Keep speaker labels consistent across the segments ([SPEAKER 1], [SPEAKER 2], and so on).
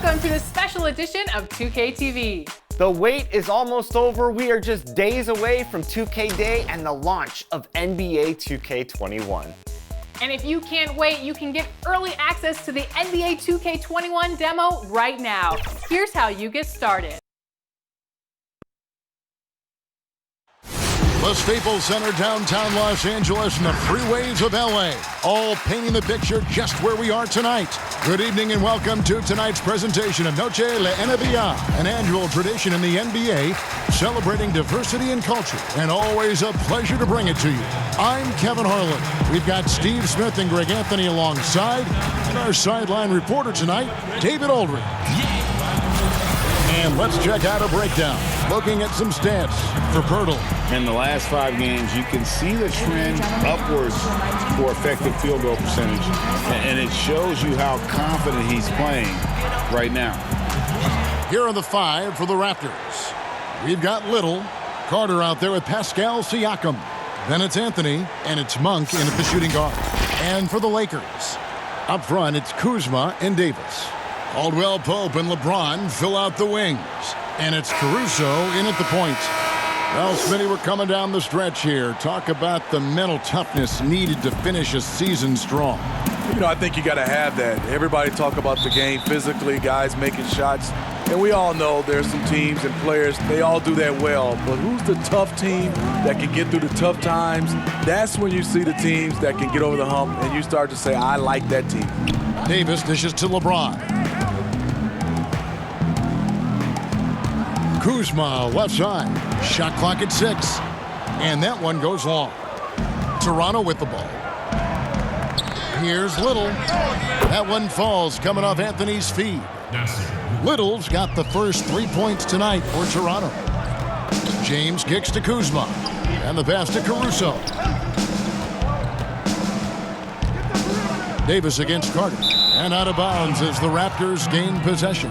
[SPEAKER 1] Welcome to this special edition of 2K TV.
[SPEAKER 2] The wait is almost over. We are just days away from 2K Day and the launch of NBA 2K21.
[SPEAKER 1] And if you can't wait, you can get early access to the NBA 2K21 demo right now. Here's how you get started.
[SPEAKER 3] The Staples Center, downtown Los Angeles, and the freeways of L.A., all painting the picture just where we are tonight. Good evening and welcome to tonight's presentation of Noche La NBA, an annual tradition in the NBA celebrating diversity and culture, and always a pleasure to bring it to you. I'm Kevin Harlan. We've got Steve Smith and Greg Anthony alongside, and our sideline reporter tonight, David Aldridge. And let's check out a breakdown, looking at some stats for Pirtle.
[SPEAKER 4] In the last 5 games, you can see the trend upwards for effective field goal percentage, and it shows you how confident he's playing right now.
[SPEAKER 3] Here are the 5 for the Raptors. We've got Little, Carter out there with Pascal Siakam. Then it's Anthony, and it's Monk in at the shooting guard. And for the Lakers, up front, it's Kuzma and Davis. Caldwell Pope and LeBron fill out the wings. And it's Caruso in at the point. Well, Smitty, we're coming down the stretch here. Talk about the mental toughness needed to finish a season strong.
[SPEAKER 5] You know, I think you got to have that. Everybody talk about the game physically, guys making shots. And we all know there's some teams and players, they all do that well. But who's the tough team that can get through the tough times? That's when you see the teams that can get over the hump and you start to say, I like that team.
[SPEAKER 3] Davis dishes to LeBron. Kuzma, left side. Shot clock at 6. And that one goes long. Toronto with the ball. Here's Little. That one falls coming off Anthony's feed. Little's got the first 3 points tonight for Toronto. James kicks to Kuzma. And the pass to Caruso. Davis against Carter. And out of bounds as the Raptors gain possession.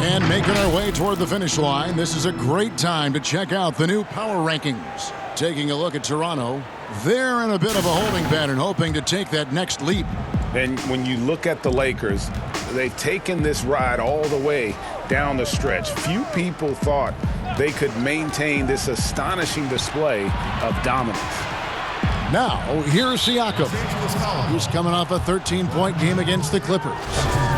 [SPEAKER 3] And making our way toward the finish line, this is a great time to check out the new power rankings. Taking a look at Toronto, they're in a bit of a holding pattern, hoping to take that next leap.
[SPEAKER 4] And when you look at the Lakers, they've taken this ride all the way down the stretch. Few people thought they could maintain this astonishing display of dominance.
[SPEAKER 3] Now, here's Siakam. He's coming off a 13-point game against the Clippers.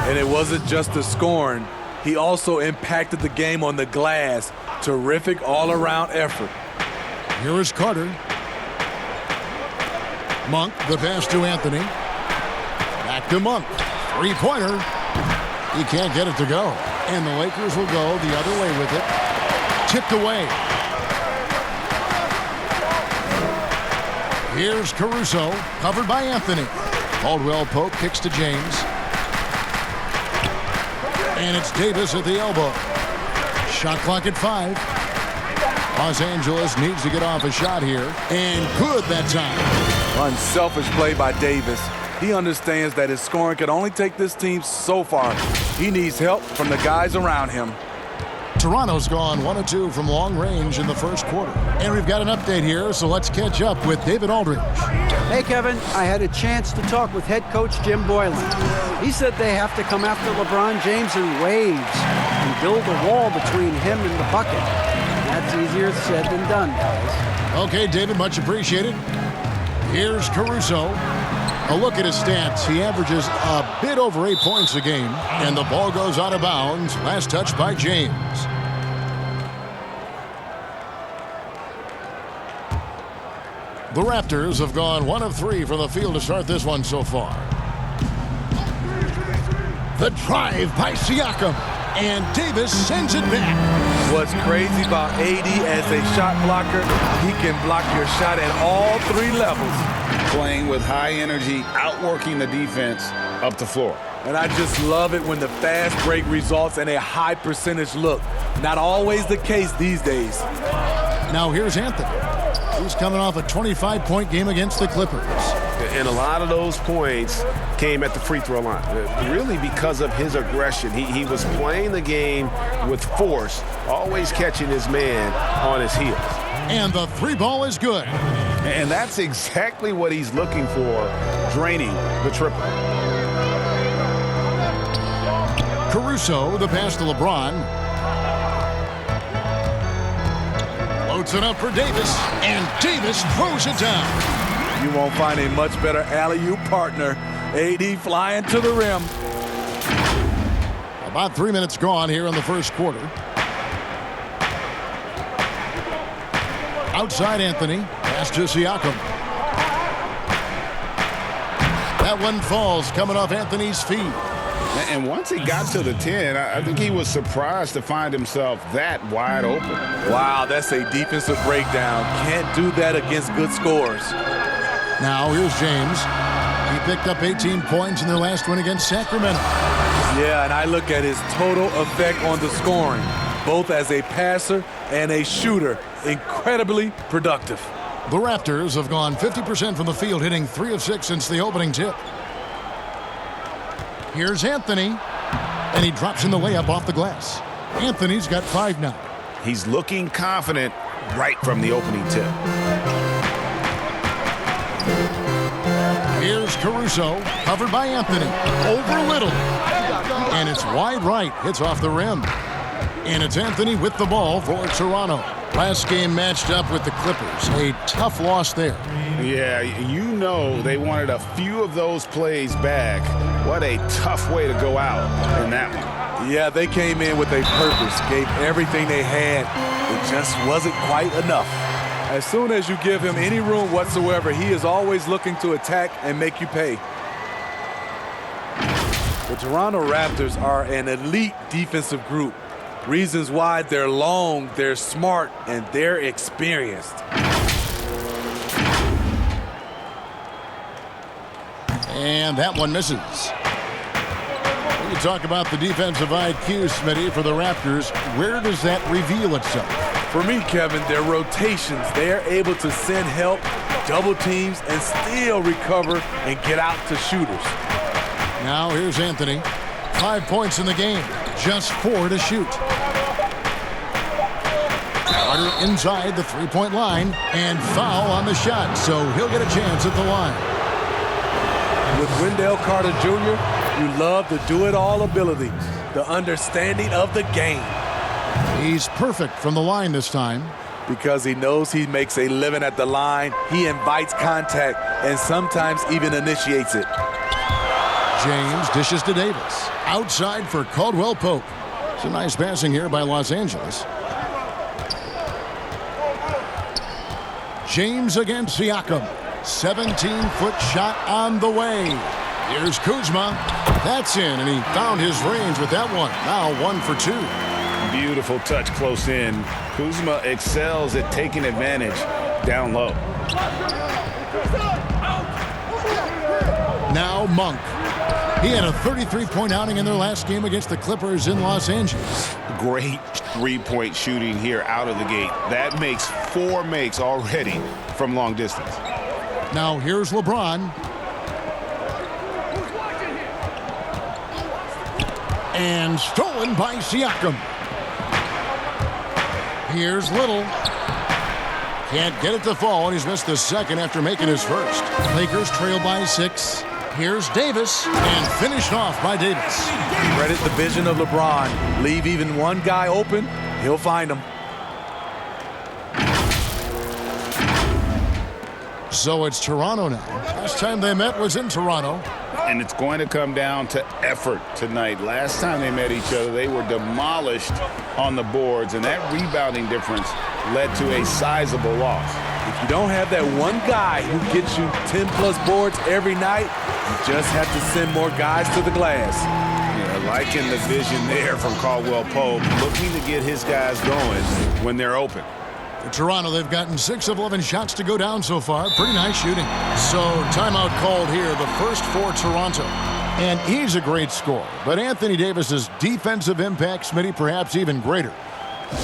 [SPEAKER 5] And it wasn't just the scoring. He also impacted the game on the glass. Terrific all-around effort.
[SPEAKER 3] Here is Carter. Monk, the pass to Anthony. Back to Monk. Three-pointer. He can't get it to go. And the Lakers will go the other way with it. Tipped away. Here's Caruso, covered by Anthony. Caldwell Pope kicks to James. And it's Davis at the elbow. Shot clock at 5. Los Angeles needs to get off a shot here. And good that time.
[SPEAKER 5] Unselfish play by Davis. He understands that his scoring can only take this team so far. He needs help from the guys around him.
[SPEAKER 3] Toronto's gone 1 of 2 from long range in the first quarter. And we've got an update here, so let's catch up with David Aldridge.
[SPEAKER 6] Hey, Kevin, I had a chance to talk with head coach Jim Boylan. He said they have to come after LeBron James in waves and build a wall between him and the bucket. That's easier said than done, guys.
[SPEAKER 3] Okay, David, much appreciated. Here's Caruso. A look at his stats. He averages a bit over 8 points a game, and the ball goes out of bounds. Last touch by James. The Raptors have gone 1 of 3 from the field to start this one so far. The drive by Siakam, and Davis sends it back.
[SPEAKER 5] What's crazy about AD as a shot blocker, he can block your shot at all 3 levels.
[SPEAKER 4] Playing with high energy, outworking the defense up the floor.
[SPEAKER 5] And I just love it when the fast break results in a high percentage look. Not always the case these days.
[SPEAKER 3] Now here's Anthony. He's coming off a 25-point game against the Clippers.
[SPEAKER 7] And a lot of those points came at the free throw line, really because of his aggression. He was playing the game with force, always catching his man on his heels.
[SPEAKER 3] And the 3 ball is good.
[SPEAKER 7] And that's exactly what he's looking for, draining the triple.
[SPEAKER 3] Caruso, the pass to LeBron. Loads it up for Davis, and Davis throws it down.
[SPEAKER 5] You won't find a much better alley-oop partner. AD flying to the rim.
[SPEAKER 3] About 3 minutes gone here in the first quarter. Outside Anthony, pass to Siakam. That one falls coming off Anthony's feet.
[SPEAKER 4] And once he got to the 10, I think he was surprised to find himself that wide open.
[SPEAKER 5] Wow, that's a defensive breakdown. Can't do that against good scores.
[SPEAKER 3] Now here's James. He picked up 18 points in their last win against Sacramento.
[SPEAKER 5] Yeah, and I look at his total effect on the scoring, both as a passer and a shooter. Incredibly productive.
[SPEAKER 3] The Raptors have gone 50% from the field, hitting 3 of 6 since the opening tip. Here's Anthony, and he drops in the layup off the glass. Anthony's got 5 now.
[SPEAKER 4] He's looking confident right from the opening tip.
[SPEAKER 3] Here's Caruso, covered by Anthony, over Little. And it's wide right, hits off the rim. And it's Anthony with the ball for Toronto. Last game matched up with the Clippers. A tough loss there.
[SPEAKER 4] Yeah, you know they wanted a few of those plays back. What a tough way to go out in that one.
[SPEAKER 5] Yeah, they came in with a purpose, gave everything they had. It just wasn't quite enough. As soon as you give him any room whatsoever, he is always looking to attack and make you pay. The Toronto Raptors are an elite defensive group. Reasons why: they're long, they're smart, and they're experienced.
[SPEAKER 3] And that one misses. When you talk about the defensive IQ, Smitty, for the Raptors, where does that reveal itself?
[SPEAKER 5] For me, Kevin, their rotations. They are able to send help, double teams, and still recover and get out to shooters.
[SPEAKER 3] Now here's Anthony. 5 points in the game, just 4 to shoot. Carter inside the three-point line, and foul on the shot, so he'll get a chance at the line.
[SPEAKER 5] With Wendell Carter Jr., you love the do-it-all ability, the understanding of the game.
[SPEAKER 3] He's perfect from the line this time.
[SPEAKER 5] Because he knows he makes a living at the line, he invites contact and sometimes even initiates it.
[SPEAKER 3] James dishes to Davis. Outside for Caldwell Pope. It's a nice passing here by Los Angeles. James against Siakam. 17-foot shot on the way. Here's Kuzma. That's in, and he found his range with that one. Now 1 for 2.
[SPEAKER 4] Beautiful touch close in. Kuzma excels at taking advantage down low.
[SPEAKER 3] Now Monk. He had a 33-point outing in their last game against the Clippers in Los Angeles.
[SPEAKER 4] Great three-point shooting here out of the gate. That makes 4 makes already from long distance.
[SPEAKER 3] Now here's LeBron. And stolen by Siakam. Here's Little. Can't get it to fall, and he's missed the second after making his first. Lakers trail by 6. Here's Davis, and finished off by Davis.
[SPEAKER 5] Credit the vision of LeBron. Leave even one guy open, he'll find him.
[SPEAKER 3] So it's Toronto now. Last time they met was in Toronto.
[SPEAKER 4] And it's going to come down to effort tonight. Last time they met each other, they were demolished on the boards, and that rebounding difference led to a sizable loss.
[SPEAKER 5] If you don't have that one guy who gets you 10-plus boards every night, you just have to send more guys to the glass.
[SPEAKER 4] Yeah, liking the vision there from Caldwell Pope, looking to get his guys going when they're open.
[SPEAKER 3] For Toronto, they've gotten 6 of 11 shots to go down so far. Pretty nice shooting. So timeout called here, the first for Toronto. And he's a great scorer, but Anthony Davis's defensive impact, Smitty, perhaps even greater.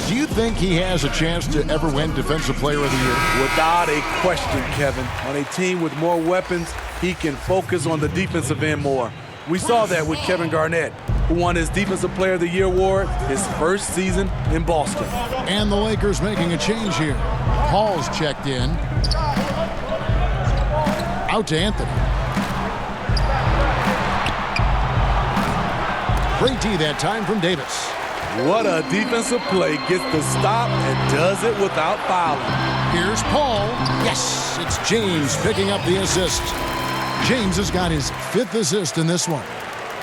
[SPEAKER 3] Do you think he has a chance to ever win Defensive Player of the Year?
[SPEAKER 5] Without a question, Kevin. On a team with more weapons, he can focus on the defensive end more. We saw that with Kevin Garnett, who won his Defensive Player of the Year award his first season in Boston.
[SPEAKER 3] And the Lakers making a change here. Hall's checked in. Out to Anthony. Great D that time from Davis.
[SPEAKER 5] What a defensive play. Gets the stop and does it without fouling.
[SPEAKER 3] Here's Paul. Yes, it's James picking up the assist. James has got his 5th assist in this one.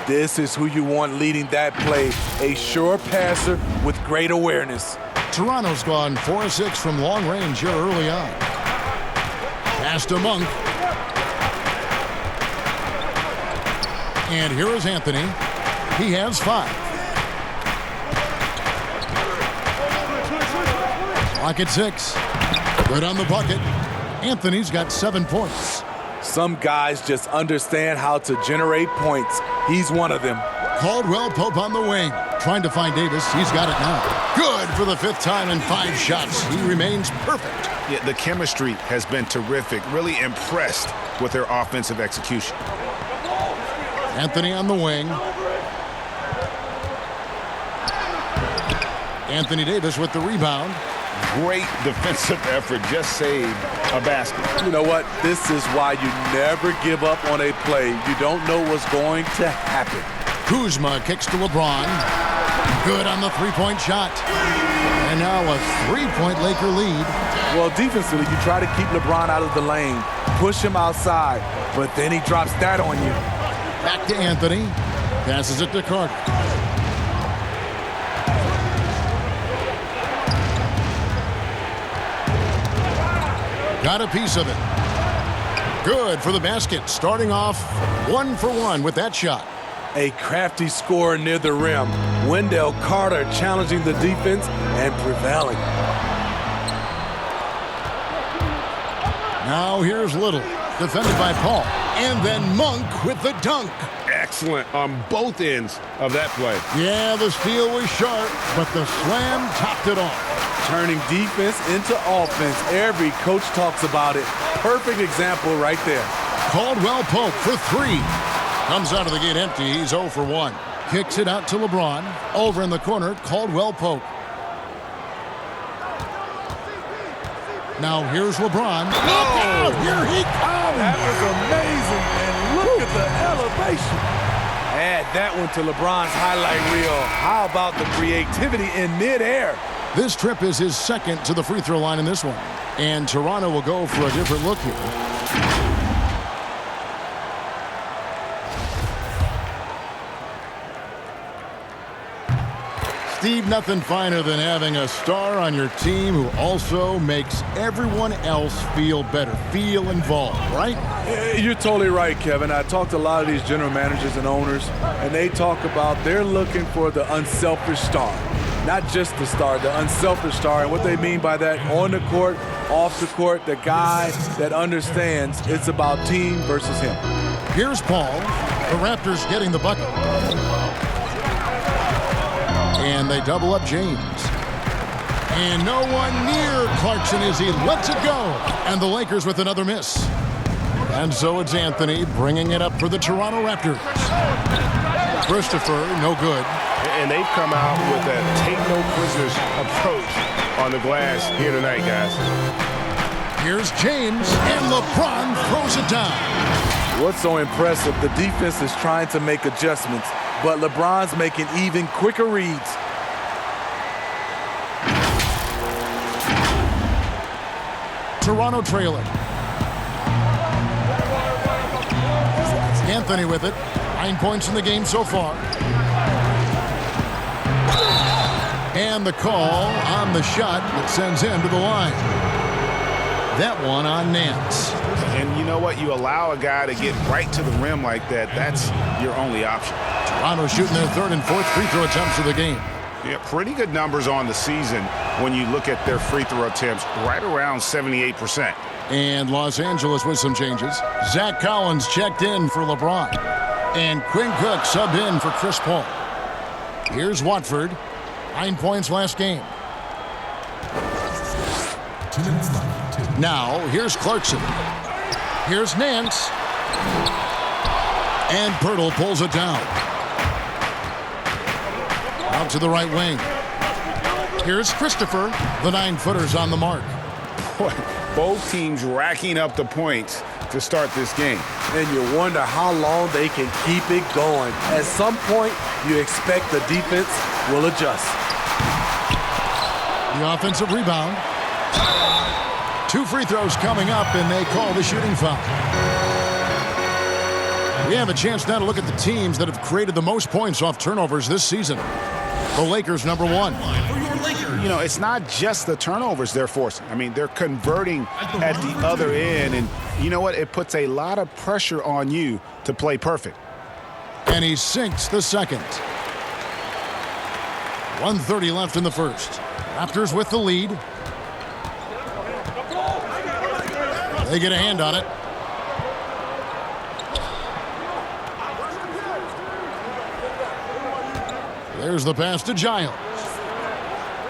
[SPEAKER 5] This is who you want leading that play. A sure passer with great awareness.
[SPEAKER 3] Toronto's gone 4-6 from long range here early on. Pass to Monk. And here is Anthony. He has 5. Clock at 6. Good on the bucket. Anthony's got 7 points.
[SPEAKER 5] Some guys just understand how to generate points. He's one of them.
[SPEAKER 3] Caldwell Pope on the wing. Trying to find Davis. He's got it now. Good for the 5th time in 5 shots. He remains perfect.
[SPEAKER 4] Yeah, the chemistry has been terrific. Really impressed with their offensive execution.
[SPEAKER 3] Anthony on the wing. Anthony Davis with the rebound.
[SPEAKER 4] Great defensive effort. Just saved a basket.
[SPEAKER 5] You know what? This is why you never give up on a play. You don't know what's going to happen.
[SPEAKER 3] Kuzma kicks to LeBron. Good on the 3-point shot. And now a 3-point Laker lead.
[SPEAKER 5] Well, defensively, you try to keep LeBron out of the lane. Push him outside. But then he drops that on you.
[SPEAKER 3] Back to Anthony. Passes it to Carter. Got a piece of it. Good for the basket. Starting off 1 for 1 with that shot.
[SPEAKER 5] A crafty score near the rim. Wendell Carter challenging the defense and prevailing.
[SPEAKER 3] Now here's Little. Defended by Paul. And then Monk with the dunk.
[SPEAKER 7] Excellent on both ends of that play.
[SPEAKER 3] Yeah, the steal was sharp, but the slam topped it off.
[SPEAKER 5] Turning defense into offense. Every coach talks about it. Perfect example right there.
[SPEAKER 3] Caldwell Pope for 3. Comes out of the gate empty. He's 0 for 1. Kicks it out to LeBron. Over in the corner, Caldwell Pope. Now here's LeBron. Look out! Here he comes!
[SPEAKER 5] That was amazing. And look at the elevation. Add that one to LeBron's highlight reel. How about the creativity in midair?
[SPEAKER 3] This trip is his 2nd to the free throw line in this one. And Toronto will go for a different look here. Steve, nothing finer than having a star on your team who also makes everyone else feel better, feel involved, right?
[SPEAKER 5] You're totally right, Kevin. I talked to a lot of these general managers and owners, and they talk about they're looking for the unselfish star. Not just the star, the unselfish star. And what they mean by that, on the court, off the court, the guy that understands it's about team versus him.
[SPEAKER 3] Here's Paul. The Raptors getting the bucket. And they double up James. And no one near Clarkson as he lets it go. And the Lakers with another miss. And so it's Anthony bringing it up for the Toronto Raptors. Christopher, no good.
[SPEAKER 7] And they've come out with a take-no-prisoners approach on the glass here tonight, guys.
[SPEAKER 3] Here's James, and LeBron throws it down.
[SPEAKER 5] What's so impressive, the defense is trying to make adjustments, but LeBron's making even quicker reads.
[SPEAKER 3] Toronto trailing. Anthony with it. 9 points in the game so far. And the call on the shot that sends him to the line. That one on Nance.
[SPEAKER 4] And you know what? You allow a guy to get right to the rim like that. That's your only option.
[SPEAKER 3] Toronto shooting their 3rd and 4th free throw attempts of the game.
[SPEAKER 4] Yeah, pretty good numbers on the season when you look at their free throw attempts, right around 78%.
[SPEAKER 3] And Los Angeles with some changes. Zach Collins checked in for LeBron. And Quinn Cook subbed in for Chris Paul. Here's Watford. 9 points last game. Now, here's Clarkson. Here's Nance. And Pirtle pulls it down. Out to the right wing. Here's Christopher. The 9-footer's on the mark.
[SPEAKER 4] Both teams racking up the points to start this game.
[SPEAKER 5] And you wonder how long they can keep it going. At some point, you expect the defense will adjust.
[SPEAKER 3] The offensive rebound. 2 free throws coming up, and they call the shooting foul. We have a chance now to look at the teams that have created the most points off turnovers this season. The Lakers, number 1.
[SPEAKER 4] You know, it's not just the turnovers they're forcing. I mean, they're converting at the other end, and you know what? It puts a lot of pressure on you to play perfect.
[SPEAKER 3] And he sinks the second. 1:30 left in the first. Raptors with the lead. They get a hand on it. There's the pass to Giles.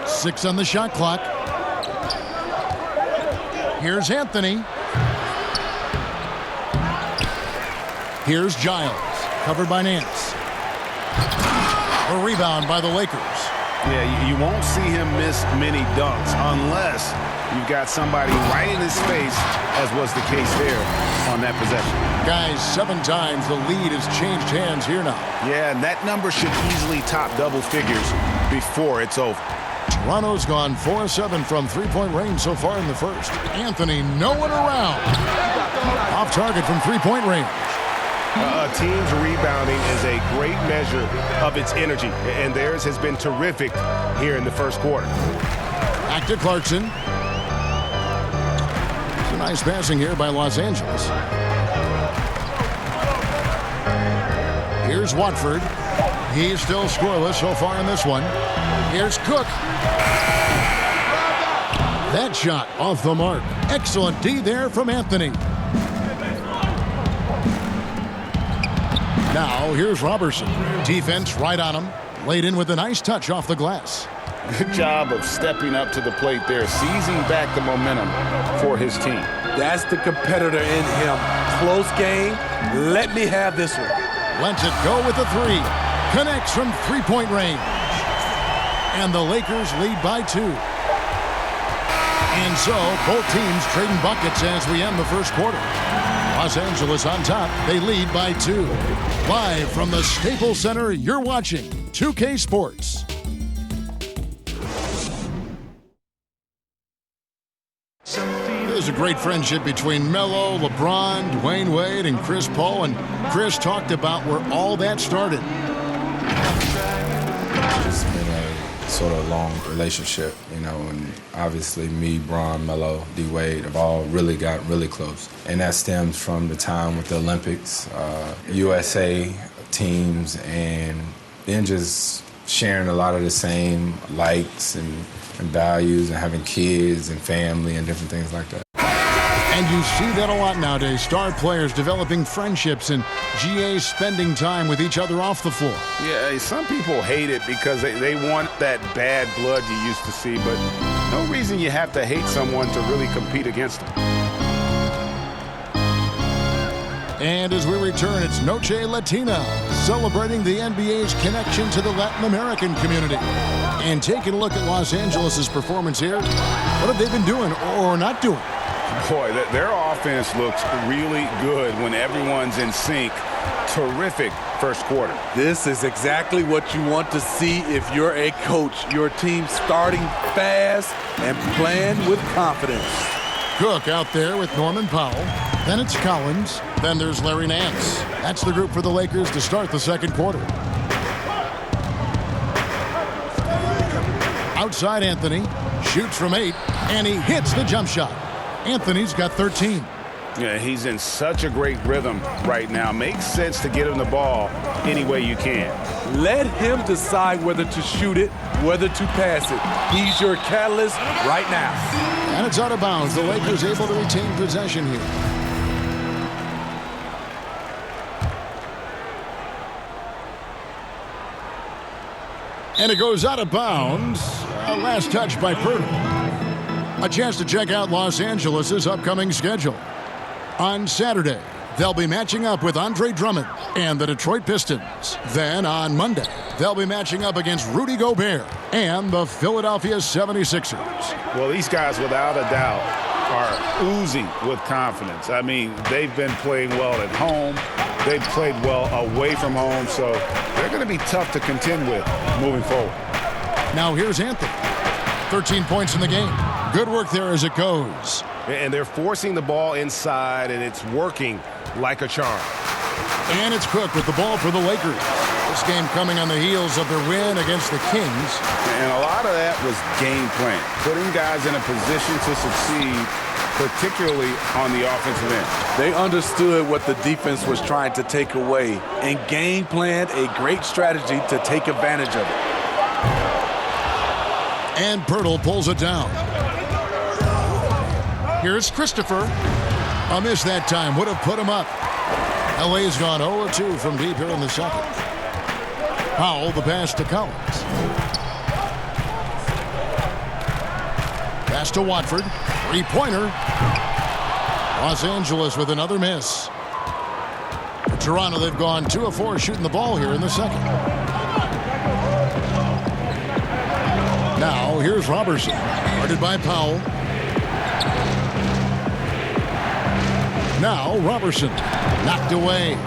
[SPEAKER 3] 6 on the shot clock. Here's Anthony. Here's Giles. Covered by Nance. A rebound by the Lakers.
[SPEAKER 4] Yeah, you won't see him miss many dunks unless you've got somebody right in his face, as was the case there on that possession.
[SPEAKER 3] Guys, 7 times the lead has changed hands here now.
[SPEAKER 4] Yeah, and that number should easily top double figures before it's over.
[SPEAKER 3] Toronto's gone 4-7 from three-point range so far in the first. Anthony nowhere around. Off target from three-point range.
[SPEAKER 4] A team's rebounding is a great measure of its energy, and theirs has been terrific here in the first quarter.
[SPEAKER 3] Back to Clarkson. Some nice passing here by Los Angeles. Here's Watford. He's still scoreless so far in this one. Here's Cook. That shot off the mark. Excellent D there from Anthony. Now here's Robertson. Defense right on him. Laid in with a nice touch off the glass.
[SPEAKER 4] Good job of stepping up to the plate there, seizing back the momentum for his team.
[SPEAKER 5] That's the competitor in him. Close game. Let me have this one.
[SPEAKER 3] Lets it go with the 3. Connects from three-point range. And the Lakers lead by 2. And so both teams trading buckets as we end the first quarter. Los Angeles on top. They lead by 2. Live from the Staples Center, you're watching 2K Sports. There's a great friendship between Melo, LeBron, Dwayne Wade, and Chris Paul. And Chris talked about where all that started.
[SPEAKER 8] It's been a sort of long relationship, you know, and obviously me, Bron, Melo, D. Wade have all really got really close. And that stems from the time with the Olympics, USA teams, and then just sharing a lot of the same likes and values and having kids and family and different things like that.
[SPEAKER 3] And you see that a lot nowadays. Star players developing friendships and GAs spending time with each other off the floor.
[SPEAKER 4] Yeah, some people hate it because they want that bad blood you used to see, but no reason you have to hate someone to really compete against them.
[SPEAKER 3] And as we return, it's Noche Latina, celebrating the NBA's connection to the Latin American community. And taking a look at Los Angeles' performance here, what have they been doing or not doing?
[SPEAKER 4] Boy, their offense looks really good when everyone's in sync. Terrific first quarter.
[SPEAKER 5] This is exactly what you want to see if you're a coach. Your team starting fast and playing with confidence.
[SPEAKER 3] Cook out there with Norman Powell. Then it's Collins. Then there's Larry Nance. That's the group for the Lakers to start the second quarter. Outside Anthony. Shoots from 8. And he hits the jump shot. Anthony's got 13.
[SPEAKER 4] Yeah, he's in such a great rhythm right now. Makes sense to get him the ball any way you can.
[SPEAKER 5] Let him decide whether to shoot it, whether to pass it. He's your catalyst right now.
[SPEAKER 3] And it's out of bounds. The Lakers able to retain possession here. And it goes out of bounds. Last touch by Purtle. A chance to check out Los Angeles' upcoming schedule. On Saturday, they'll be matching up with Andre Drummond and the Detroit Pistons. Then on Monday, they'll be matching up against Rudy Gobert and the Philadelphia 76ers.
[SPEAKER 4] Well, these guys, without a doubt, are oozing with confidence. I mean, they've been playing well at home. They've played well away from home, so they're going to be tough to contend with moving forward.
[SPEAKER 3] Now here's Anthony. 13 points in the game. Good work there as it goes.
[SPEAKER 7] And they're forcing the ball inside, and it's working like a charm.
[SPEAKER 3] And it's Cook with the ball for the Lakers. This game coming on the heels of their win against the Kings.
[SPEAKER 4] And a lot of that was game plan, putting guys in a position to succeed, particularly on the offensive end.
[SPEAKER 5] They understood what the defense was trying to take away and game planned a great strategy to take advantage of it.
[SPEAKER 3] And Pirtle pulls it down. Here's Christopher. A miss that time would have put him up. L.A.'s gone 0-2 from deep here in the second. Powell, the pass to Collins. Pass to Watford. Three-pointer. Los Angeles with another miss. For Toronto, they've gone 2 of 4 shooting the ball here in the second. Now, here's Robertson. Guarded by Powell. Now, Robertson. Knocked away.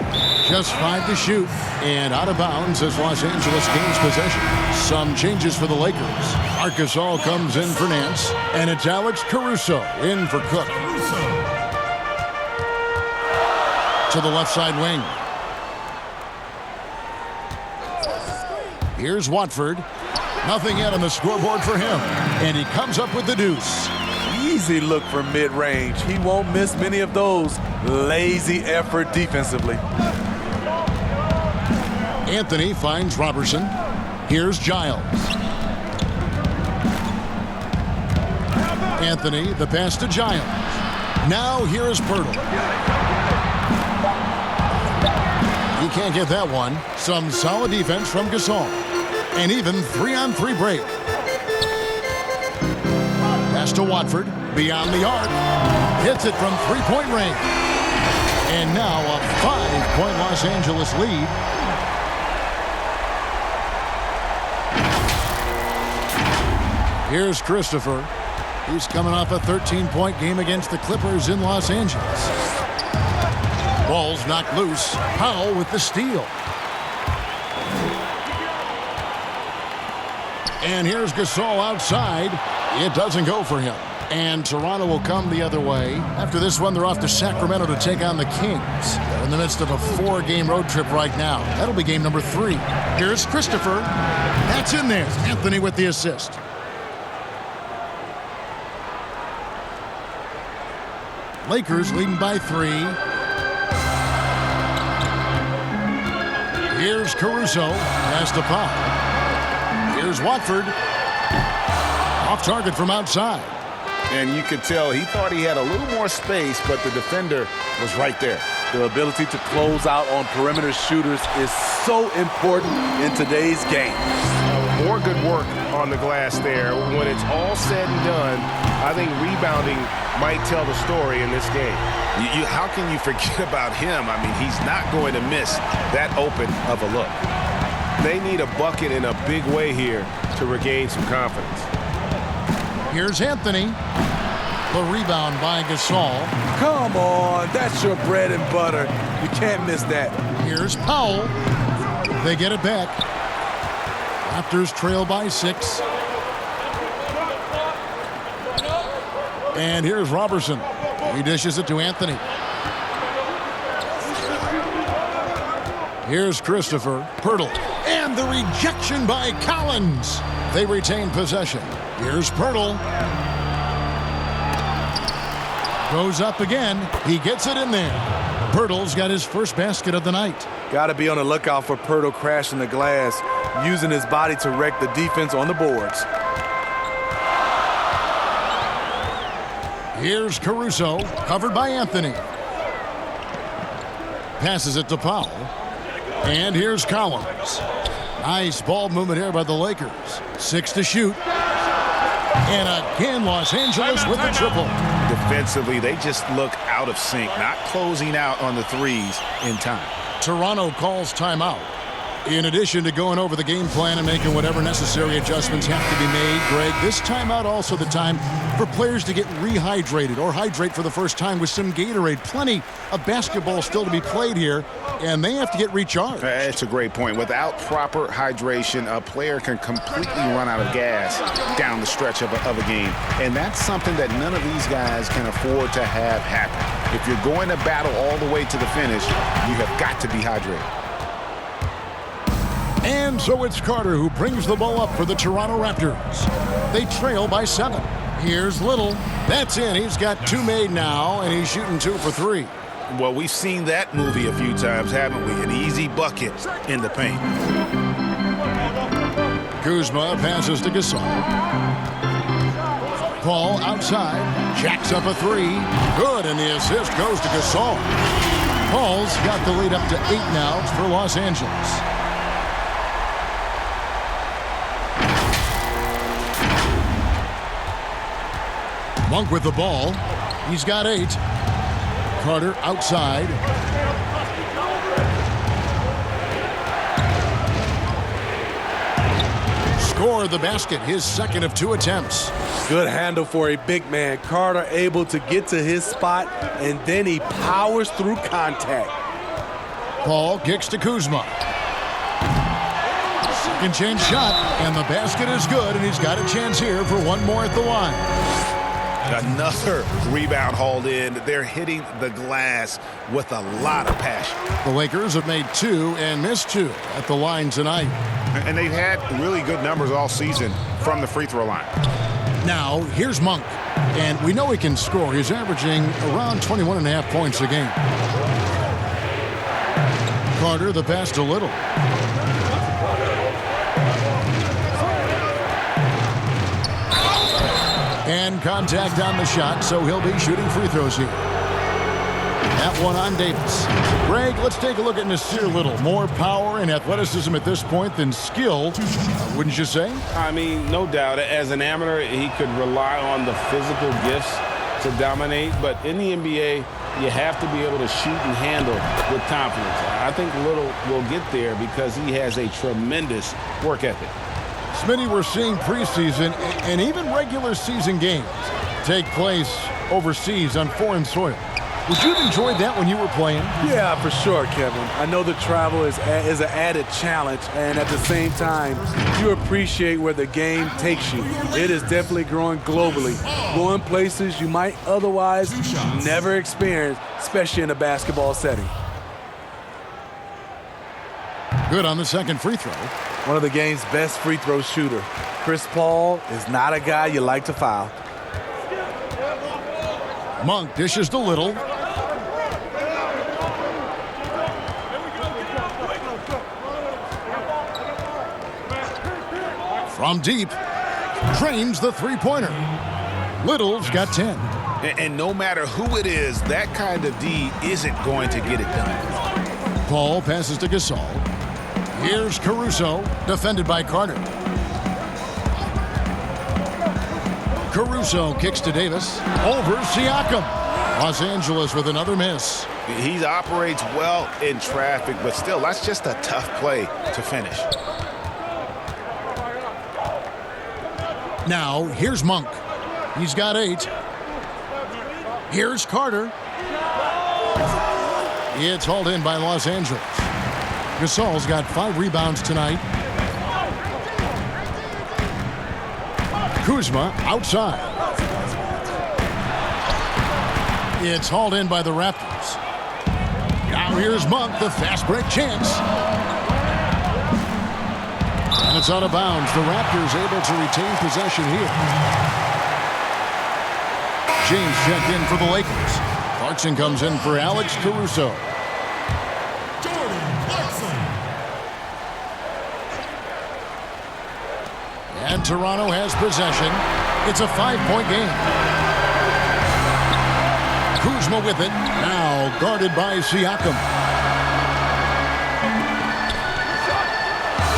[SPEAKER 3] Just 5 to shoot. And out of bounds as Los Angeles gains possession. Some changes for the Lakers. Arcasol comes in for Nance. And it's Alex Caruso in for Cook. To the left side wing. Here's Watford. Nothing yet on the scoreboard for him. And he comes up with the deuce.
[SPEAKER 5] Easy look from mid-range. He won't miss many of those. Lazy effort defensively.
[SPEAKER 3] Anthony finds Robertson. Here's Giles. Anthony, the pass to Giles. Now here is Pirtle. He can't get that one. Some solid defense from Gasol. And even 3-on-3 break. Pass to Watford. Beyond the arc. Hits it from three-point range. And now a 5-point Los Angeles lead. Here's Christopher. He's coming off a 13-point game against the Clippers in Los Angeles. Ball's knocked loose. Powell with the steal. And here's Gasol outside. It doesn't go for him. And Toronto will come the other way. After this one, they're off to Sacramento to take on the Kings. They're in the midst of a 4-game road trip right now. That'll be game number 3. Here's Christopher. That's in there. Anthony with the assist. Lakers leading by 3. Here's Caruso. Pass to Powell. Here's Watford. Off target from outside.
[SPEAKER 4] And you could tell he thought he had a little more space, but the defender was right there.
[SPEAKER 5] The ability to close out on perimeter shooters is so important in today's game.
[SPEAKER 7] More good work on the glass there. When it's all said and done, I think rebounding might tell the story in this game.
[SPEAKER 4] How can you forget about him? I mean, he's not going to miss that open of a look.
[SPEAKER 7] They need a bucket in a big way here to regain some confidence.
[SPEAKER 3] Here's Anthony. The rebound by Gasol.
[SPEAKER 5] Come on, that's your bread and butter. You can't miss that.
[SPEAKER 3] Here's Powell. They get it back. Raptors trail by 6. And here's Robertson. He dishes it to Anthony. Here's Christopher. Pirtle. And the rejection by Collins. They retain possession. Here's Pirtle. Goes up again. He gets it in there. Pirtle's got his first basket of the night.
[SPEAKER 5] Got to be on the lookout for Pirtle crashing the glass, using his body to wreck the defense on the boards.
[SPEAKER 3] Here's Caruso, covered by Anthony. Passes it to Powell. And here's Collins. Nice ball movement here by the Lakers. 6 to shoot. And again, Los Angeles with the triple.
[SPEAKER 4] Defensively, they just look out of sync, not closing out on the threes in time.
[SPEAKER 3] Toronto calls timeout. In addition to going over the game plan and making whatever necessary adjustments have to be made, Greg, this timeout also the time for players to get rehydrated or hydrate for the first time with some Gatorade. Plenty of basketball still to be played here, and they have to get recharged.
[SPEAKER 4] That's a great point. Without proper hydration, a player can completely run out of gas down the stretch of a game, and that's something that none of these guys can afford to have happen. If you're going to battle all the way to the finish, you have got to be hydrated.
[SPEAKER 3] And so it's Carter who brings the ball up for the Toronto Raptors. They trail by 7. Here's Little. That's in. He's got 2 made now, and he's shooting 2 for 3.
[SPEAKER 4] Well, we've seen that movie a few times, haven't we? An easy bucket in the paint.
[SPEAKER 3] Kuzma passes to Gasol. Paul outside. Jacks up a 3. Good, and the assist goes to Gasol. Paul's got the lead up to 8 now for Los Angeles. Monk with the ball. He's got 8. Carter outside. Scored the basket, his second of 2 attempts.
[SPEAKER 5] Good handle for a big man. Carter able to get to his spot, and then he powers through contact.
[SPEAKER 3] Paul kicks to Kuzma. Second chance shot, and the basket is good, and he's got a chance here for one more at the line.
[SPEAKER 4] Another rebound hauled in. They're hitting the glass with a lot of passion.
[SPEAKER 3] The Lakers have made 2 and missed 2 at the line tonight.
[SPEAKER 4] And they've had really good numbers all season from the free throw line.
[SPEAKER 3] Now, here's Monk. And we know he can score. He's averaging around 21.5 points a game. Carter, the pass to Little. And contact on the shot, so he'll be shooting free throws here. That one on Davis. Greg, let's take a look at Nasir Little. More power and athleticism at this point than skill, wouldn't you say?
[SPEAKER 7] I mean, no doubt. As an amateur, he could rely on the physical gifts to dominate. But in the NBA, you have to be able to shoot and handle with confidence. I think Little will get there because he has a tremendous work ethic.
[SPEAKER 3] Smitty, we're seeing preseason and even regular season games take place overseas on foreign soil. Would you have enjoyed that when you were playing?
[SPEAKER 5] Yeah, for sure, Kevin. I know the travel is an added challenge, and at the same time, you appreciate where the game takes you. It is definitely growing globally, going places you might otherwise never experience, especially in a basketball setting.
[SPEAKER 3] Good on the second free throw.
[SPEAKER 5] One of the game's best free throw shooter. Chris Paul is not a guy you like to foul.
[SPEAKER 3] Monk dishes to Little. From deep, drains the three-pointer. Little's got 10.
[SPEAKER 4] And no matter who it is, that kind of D isn't going to get it done.
[SPEAKER 3] Paul passes to Gasol. Here's Caruso, defended by Carter. Caruso kicks to Davis. Over Siakam. Los Angeles with another miss.
[SPEAKER 4] He operates well in traffic, but still, that's just a tough play to finish.
[SPEAKER 3] Now, here's Monk. He's got 8. Here's Carter. It's hauled in by Los Angeles. Gasol's got 5 rebounds tonight. Kuzma outside. It's hauled in by the Raptors. Now here's Monk, the fast break chance. And it's out of bounds. The Raptors able to retain possession here. James checked in for the Lakers. Clarkson comes in for Alex Caruso. And Toronto has possession. It's a 5-point game. Kuzma with it. Now guarded by Siakam.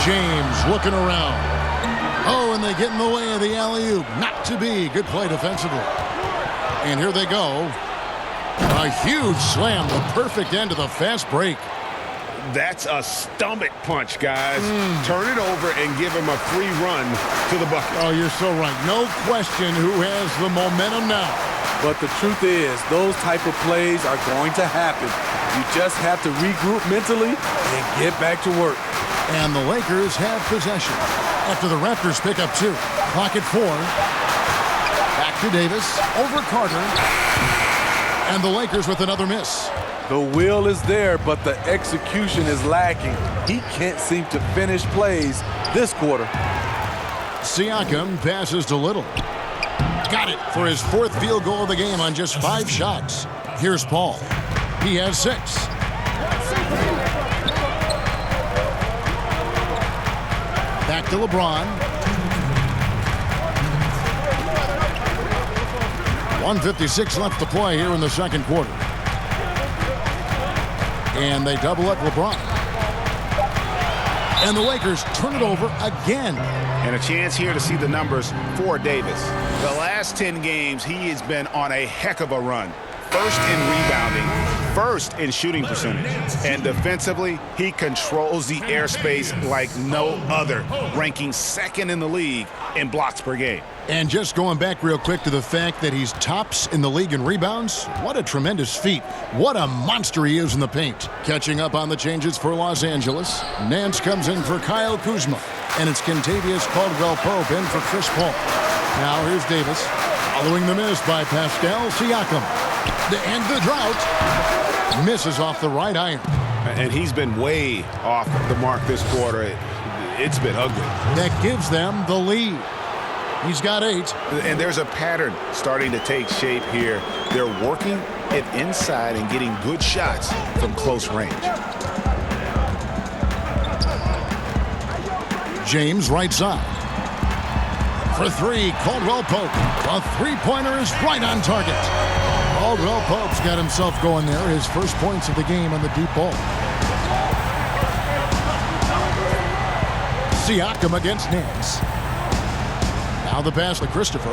[SPEAKER 3] James looking around. Oh, and they get in the way of the alley-oop. Not to be. Good play defensively. And here they go. A huge slam. The perfect end of the fast break.
[SPEAKER 7] That's a stomach punch, guys. Turn it over and give him a free run to the bucket.
[SPEAKER 3] Oh, you're so right. No question who has the momentum now.
[SPEAKER 5] But the truth is, those type of plays are going to happen. You just have to regroup mentally and get back to work.
[SPEAKER 3] And the Lakers have possession. After the Raptors pick up 2. Clock at 4. Back to Davis. Over Carter. And the Lakers with another miss.
[SPEAKER 5] The will is there, but the execution is lacking. He can't seem to finish plays this quarter.
[SPEAKER 3] Siakam passes to Little. Got it for his 4th field goal of the game on just 5 shots. Here's Paul. He has 6. Back to LeBron. 1:56 left to play here in the second quarter. And they double up LeBron. And the Lakers turn it over again.
[SPEAKER 4] And a chance here to see the numbers for Davis. The last 10 games, he has been on a heck of a run. First in rebounding, first in shooting percentage. And defensively, he controls the airspace like no other, ranking 2nd in the league in blocks per game.
[SPEAKER 3] And just going back real quick to the fact that he's tops in the league in rebounds, what a tremendous feat. What a monster he is in the paint. Catching up on the changes for Los Angeles. Nance comes in for Kyle Kuzma. And it's Kentavious Caldwell-Pope in for Chris Paul. Now here's Davis. Following the miss by Pascal Siakam. To end the drought. Misses off the right iron.
[SPEAKER 4] And he's been way off the mark this quarter. It's been ugly.
[SPEAKER 3] That gives them the lead. He's got 8.
[SPEAKER 4] And there's a pattern starting to take shape here. They're working it inside and getting good shots from close range.
[SPEAKER 3] James right side. For 3, Caldwell-Pope. A 3-pointer is right on target. Caldwell-Pope's got himself going there. His first points of the game on the deep ball. Siakam against Nance. Now the pass to Christopher.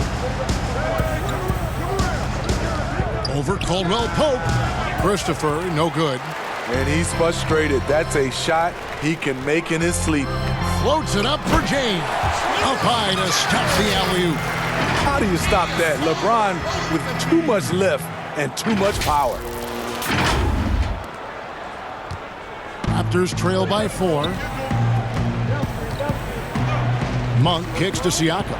[SPEAKER 3] Over Caldwell-Pope. Christopher, no good.
[SPEAKER 5] And he's frustrated. That's a shot he can make in his sleep.
[SPEAKER 3] Floats it up for James. Up high to stop the alley-oop.
[SPEAKER 5] How do you stop that? LeBron with too much lift and too much power.
[SPEAKER 3] Raptors trail by 4. Monk kicks to Siakam.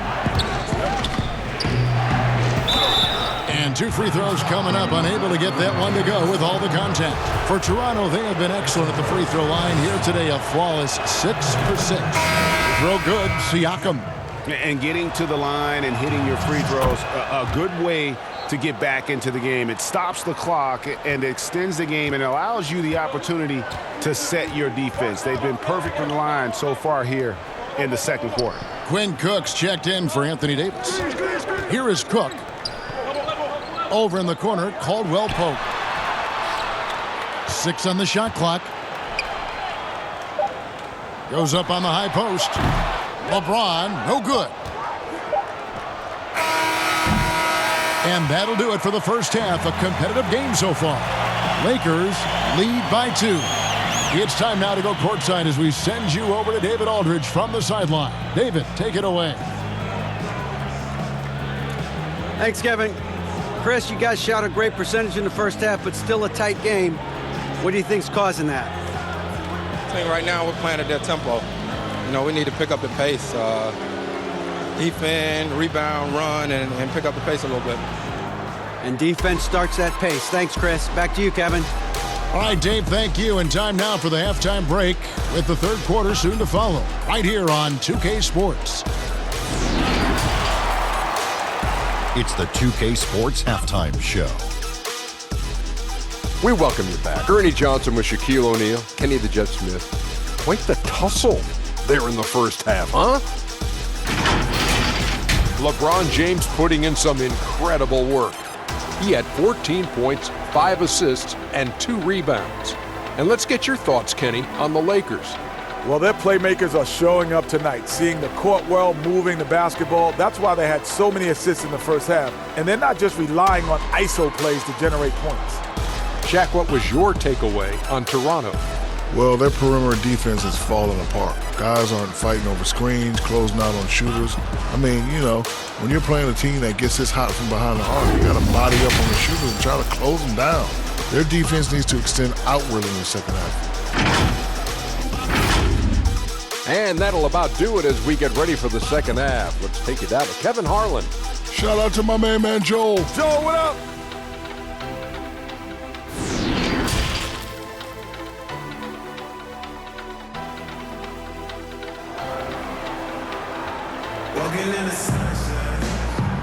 [SPEAKER 3] And 2 free throws coming up, unable to get that one to go with all the contact. For Toronto, they have been excellent at the free throw line here today, a flawless 6 for 6. Throw good, Siakam.
[SPEAKER 4] And getting to the line and hitting your free throws, a good way to get back into the game. It stops the clock and extends the game and allows you the opportunity to set your defense. They've been perfect from the line so far here in the second quarter.
[SPEAKER 3] Quinn Cook's checked in for Anthony Davis. Here is Cook. Over in the corner, Caldwell-Pope. 6 on the shot clock. Goes up on the high post. LeBron, no good. And that'll do it for the first half. A competitive game so far. Lakers lead by 2. It's time now to go courtside as we send you over to David Aldridge from the sideline. David, take it away.
[SPEAKER 6] Thanks, Kevin. Chris, you guys shot a great percentage in the first half, but still a tight game. What do you think's causing that?
[SPEAKER 9] I think right now we're playing at their tempo. You know, we need to pick up the pace. Defend, rebound, run, and pick up the pace a little bit.
[SPEAKER 6] And defense starts that pace. Thanks, Chris. Back to you, Kevin.
[SPEAKER 3] All right, Dave, thank you. And time now for the halftime break with the third quarter soon to follow. Right here on 2K Sports.
[SPEAKER 10] It's the 2K Sports Halftime Show.
[SPEAKER 11] We welcome you back. Ernie Johnson with Shaquille O'Neal, Kenny the Jet Smith. Quite the tussle there in the first half, huh? LeBron James putting in some incredible work. He had 14 points, 5 assists, and 2 rebounds. And let's get your thoughts, Kenny, on the Lakers.
[SPEAKER 5] Well, their playmakers are showing up tonight, seeing the court well, moving the basketball. That's why they had so many assists in the first half. And they're not just relying on ISO plays to generate points.
[SPEAKER 11] Shaq, what was your takeaway on Toronto?
[SPEAKER 12] Well, their perimeter defense is falling apart. Guys aren't fighting over screens, closing out on shooters. I mean, you know, when you're playing a team that gets this hot from behind the arc, you got to body up on the shooters and try to close them down. Their defense needs to extend outward in the second half.
[SPEAKER 11] And that'll about do it as we get ready for the second half. Let's take you down to Kevin Harlan.
[SPEAKER 12] Shout out to my man Joel.
[SPEAKER 11] Joel, what up?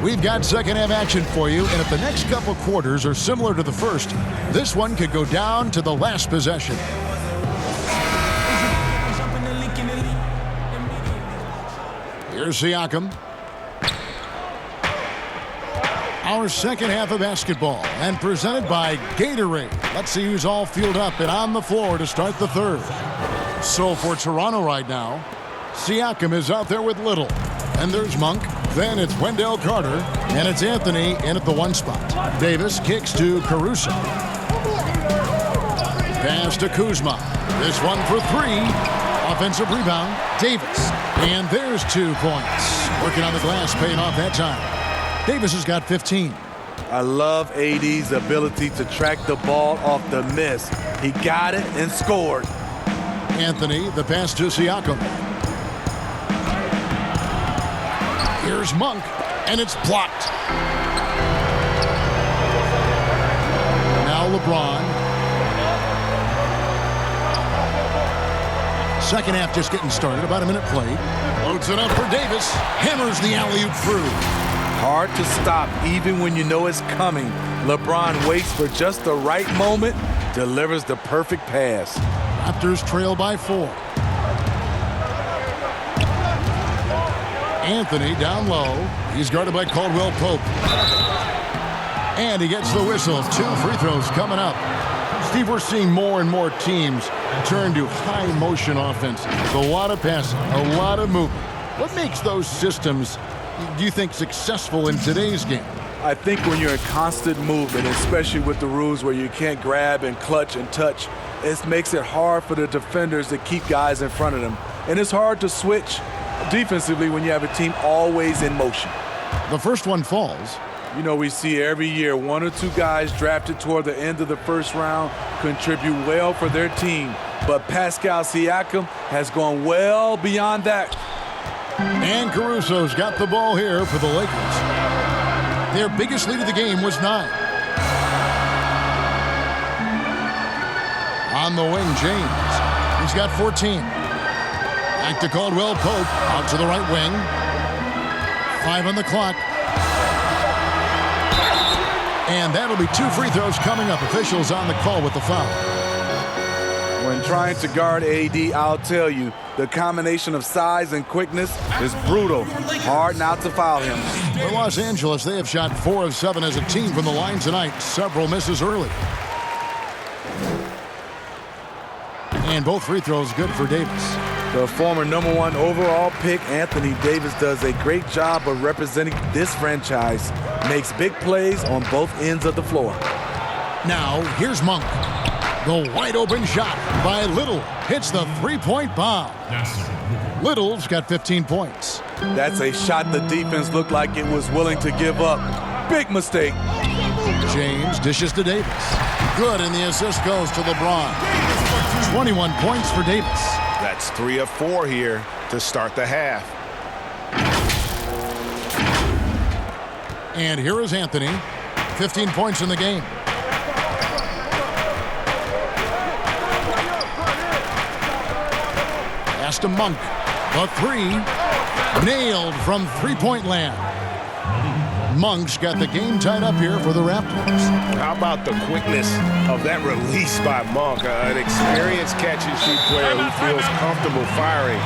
[SPEAKER 3] We've got second half action for you, and if the next couple quarters are similar to the first, this one could go down to the last possession. Here's Siakam. Our second half of basketball, and presented by Gatorade. Let's see who's all fueled up and on the floor to start the third. So for Toronto right now, Siakam is out there with Little. And there's Monk. Then it's Wendell Carter. And it's Anthony in at the 1 spot. Davis kicks to Caruso. Pass to Kuzma. This one for 3. Offensive rebound. Davis. And there's 2 points. Working on the glass, paying off that time. Davis has got 15.
[SPEAKER 5] I love AD's ability to track the ball off the miss. He got it and scored.
[SPEAKER 3] Anthony, the pass to Siakam. Here's Monk, and it's blocked. Now LeBron. Second half just getting started, about a minute played. Loads it up for Davis, hammers the alley-oop through.
[SPEAKER 5] Hard to stop even when you know it's coming. LeBron waits for just the right moment, delivers the perfect pass.
[SPEAKER 3] Raptors trail by 4. Anthony down low. He's guarded by Caldwell Pope. And he gets the whistle. 2 free throws coming up. Steve, we're seeing more and more teams turn to high motion offenses. A lot of passing, a lot of movement. What makes those systems, do you think, successful in today's game?
[SPEAKER 5] I think when you're in constant movement, especially with the rules where you can't grab and clutch and touch, it makes it hard for the defenders to keep guys in front of them. And it's hard to switch defensively when you have a team always in motion.
[SPEAKER 3] The first one falls.
[SPEAKER 5] You know, we see every year 1 or 2 guys drafted toward the end of the first round contribute well for their team. But Pascal Siakam has gone well beyond that.
[SPEAKER 3] And Caruso's got the ball here for the Lakers. Their biggest lead of the game was 9. On the wing, James. He's got 14. Back to Caldwell Pope, out to the right wing. 5 on the clock. And that'll be 2 free throws coming up. Officials on the call with the foul.
[SPEAKER 5] When trying to guard AD, I'll tell you, the combination of size and quickness is brutal. Hard not to foul him.
[SPEAKER 3] For Los Angeles, they have shot 4 of 7 as a team from the line tonight. Several misses early. And both free throws good for Davis.
[SPEAKER 5] The former #1 overall pick, Anthony Davis, does a great job of representing this franchise. Makes big plays on both ends of the floor.
[SPEAKER 3] Now, here's Monk. The wide open shot by Little. Hits the 3-point bomb. Little's got 15 points.
[SPEAKER 5] That's a shot the defense looked like it was willing to give up. Big mistake.
[SPEAKER 3] James dishes to Davis. Good, and the assist goes to LeBron. 21 points for Davis.
[SPEAKER 7] That's 3 of 4 here to start the half.
[SPEAKER 3] And here is Anthony. 15 points in the game. Pass to Monk. The 3. Nailed from three-point land. Monk's got the game tied up here for the Raptors.
[SPEAKER 7] How about the quickness of that release by Monk? An experienced catch-and-shoot player who feels comfortable firing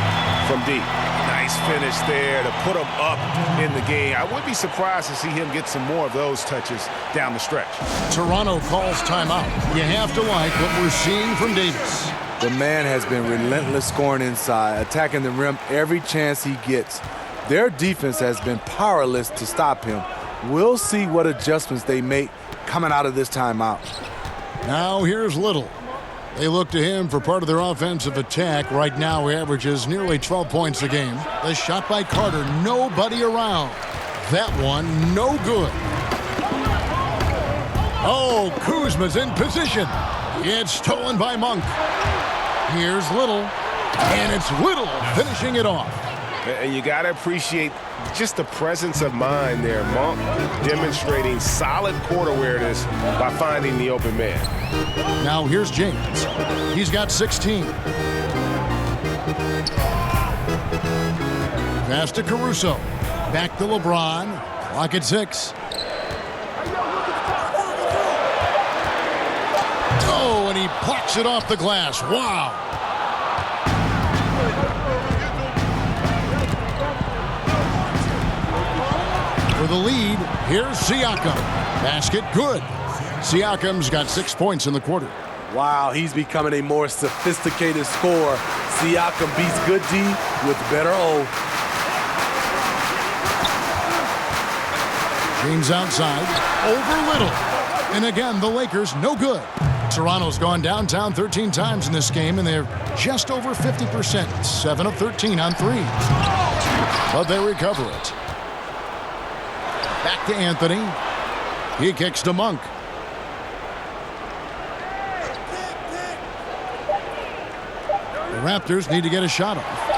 [SPEAKER 7] from deep. Nice finish there to put him up in the game. I would be surprised to see him get some more of those touches down the stretch.
[SPEAKER 3] Toronto calls timeout. You have to like what we're seeing from Davis.
[SPEAKER 5] The man has been relentless scoring inside, attacking the rim every chance he gets. Their defense has been powerless to stop him. We'll see what adjustments they make coming out of this timeout.
[SPEAKER 3] Now here's Little. They look to him for part of their offensive attack. Right now, he averages nearly 12 points a game. The shot by Carter, nobody around. That one, no good. Oh, Kuzma's in position. It's stolen by Monk. Here's Little, and it's Little finishing it off.
[SPEAKER 7] And you got to appreciate just the presence of mind there. Monk demonstrating solid court awareness by finding the open man.
[SPEAKER 3] Now here's James. He's got 16. Pass to Caruso. Back to LeBron. Clock at 6. Oh, and he plucks it off the glass. Wow. For the lead, here's Siakam. Basket good. Siakam's got 6 points in the quarter.
[SPEAKER 5] Wow, he's becoming a more sophisticated scorer. Siakam beats good D with better O.
[SPEAKER 3] James outside, over Little. And again, the Lakers no good. Toronto's gone downtown 13 times in this game, and they're just over 50%, 7 of 13 on threes. But they recover it. Back to Anthony. He kicks to Monk. The Raptors need to get a shot off.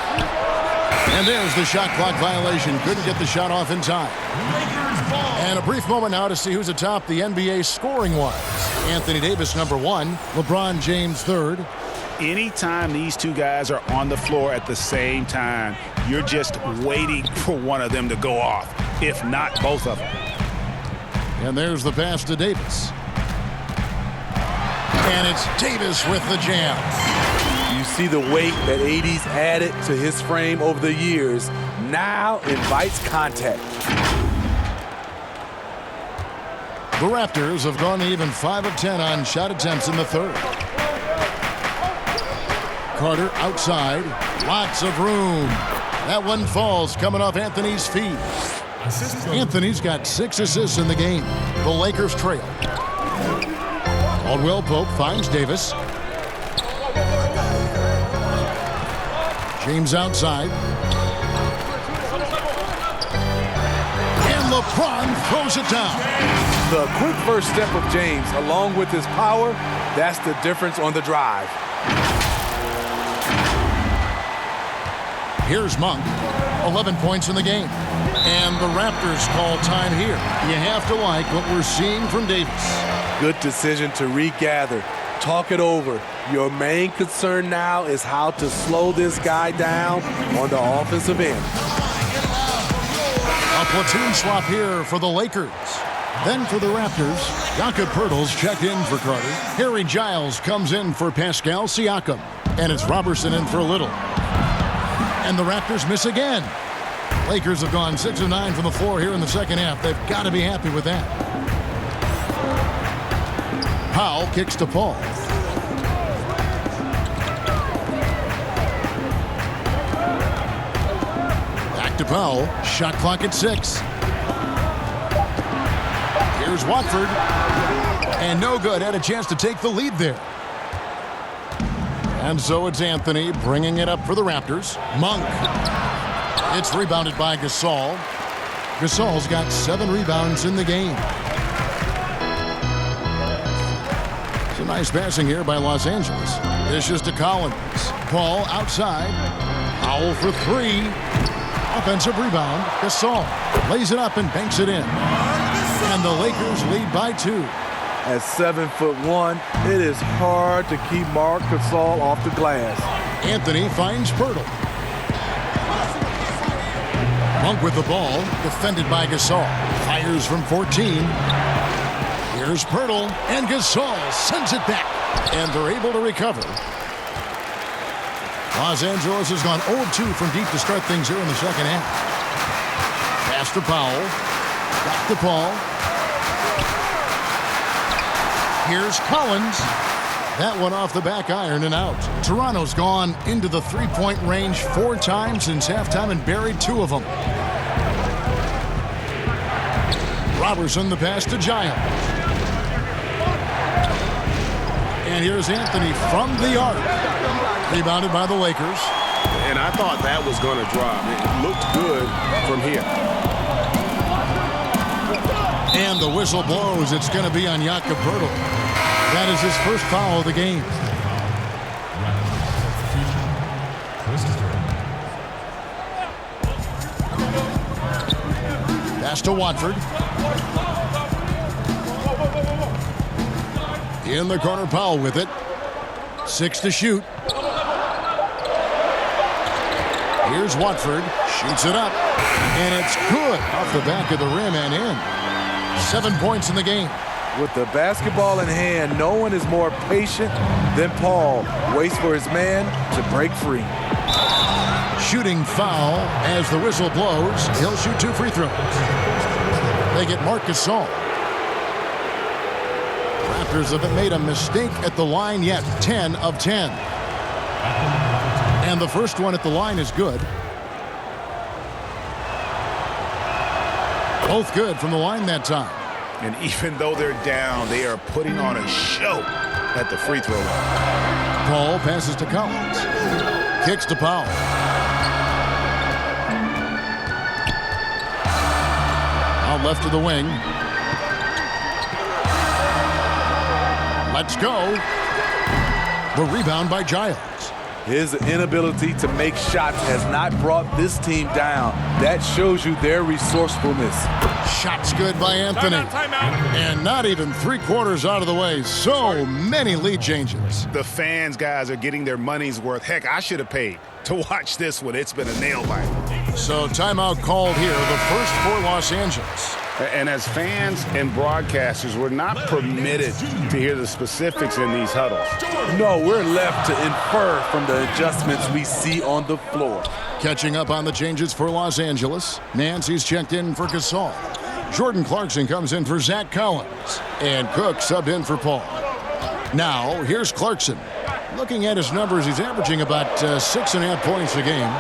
[SPEAKER 3] And there's the shot clock violation. Couldn't get the shot off in time. And a brief moment now to see who's atop the NBA scoring-wise. Anthony Davis, number 1. LeBron James, 3rd.
[SPEAKER 4] Anytime these two guys are on the floor at the same time, you're just waiting for one of them to go off, if not both of them.
[SPEAKER 3] And there's the pass to Davis. And it's Davis with the jam.
[SPEAKER 5] You see the weight that AD's added to his frame over the years. Now invites contact.
[SPEAKER 3] The Raptors have gone even 5 of 10 on shot attempts in the third. Carter outside. Lots of room. That one falls coming off Anthony's feet. Anthony's got 6 assists in the game. The Lakers trail. Caldwell Pope finds Davis. James outside. And LeBron throws it down.
[SPEAKER 5] The quick first step of James, along with his power, that's the difference on the drive.
[SPEAKER 3] Here's Monk, 11 points in the game. And the Raptors call time here. You have to like what we're seeing from Davis.
[SPEAKER 5] Good decision to regather. Talk it over. Your main concern now is how to slow this guy down on the offensive end.
[SPEAKER 3] A platoon swap here for the Lakers. Then for the Raptors, Jakob Poeltl's checked in for Carter. Harry Giles comes in for Pascal Siakam. And it's Robertson in for Little. And the Raptors miss again. Lakers have gone 6 of 9 from the floor here in the second half. They've got to be happy with that. Powell kicks to Paul. Back to Powell. Shot clock at 6. Here's Watford. And no good. Had a chance to take the lead there. And so it's Anthony bringing it up for the Raptors. Monk. It's rebounded by Gasol. Gasol's got 7 rebounds in the game. Some nice passing here by Los Angeles. Dishes to Collins. Ball outside. Powell for 3. Offensive rebound. Gasol lays it up and banks it in. And the Lakers lead by 2.
[SPEAKER 5] At 7'1", it is hard to keep Marc Gasol off the glass.
[SPEAKER 3] Anthony finds Poeltl. Monk with the ball, defended by Gasol. Fires from 14. Here's Poeltl, and Gasol sends it back. And they're able to recover. Los Angeles has gone 0-2 from deep to start things here in the second half. Pass to Powell. Back to Paul. Here's Collins. That one off the back iron and out. Toronto's gone into the three-point range 4 times since halftime and buried 2 of them. Robertson the pass to Giles. And here's Anthony from the arc. Rebounded by the Lakers.
[SPEAKER 7] And I thought that was going to drop. It looked good from here.
[SPEAKER 3] And the whistle blows. It's going to be on Jakob Poeltl. That is his first foul of the game. Pass to Watford. In the corner, Powell with it. 6 to shoot. Here's Watford. Shoots it up. And it's good off the back of the rim and in. 7 points in the game.
[SPEAKER 5] With the basketball in hand, no one is more patient than Paul. Waits for his man to break free.
[SPEAKER 3] Shooting foul as the whistle blows. He'll shoot 2 free throws. They get Marc Gasol. Raptors haven't made a mistake at the line yet. 10 of 10. And the first one at the line is good. Both good from the line that time.
[SPEAKER 4] And even though they're down, they are putting on a show at the free throw line.
[SPEAKER 3] Paul passes to Collins. Kicks to Powell. Out left to the wing. Let's go. The rebound by Giles.
[SPEAKER 5] His inability to make shots has not brought this team down. That shows you their resourcefulness.
[SPEAKER 3] Shots good by Anthony. And not even 3/4 out of the way. So many lead changes.
[SPEAKER 4] The fans, guys, are getting their money's worth. Heck, I should have paid to watch this one. It's been a nail biter.
[SPEAKER 3] So timeout called here, the first for Los Angeles.
[SPEAKER 4] And as fans and broadcasters, we're not permitted to hear the specifics in these huddles.
[SPEAKER 5] No, we're left to infer from the adjustments we see on the floor.
[SPEAKER 3] Catching up on the changes for Los Angeles. Nancy's checked in for Gasol. Jordan Clarkson comes in for Zach Collins. And Cook subbed in for Paul. Now, here's Clarkson. Looking at his numbers, he's averaging about 6.5 points a game.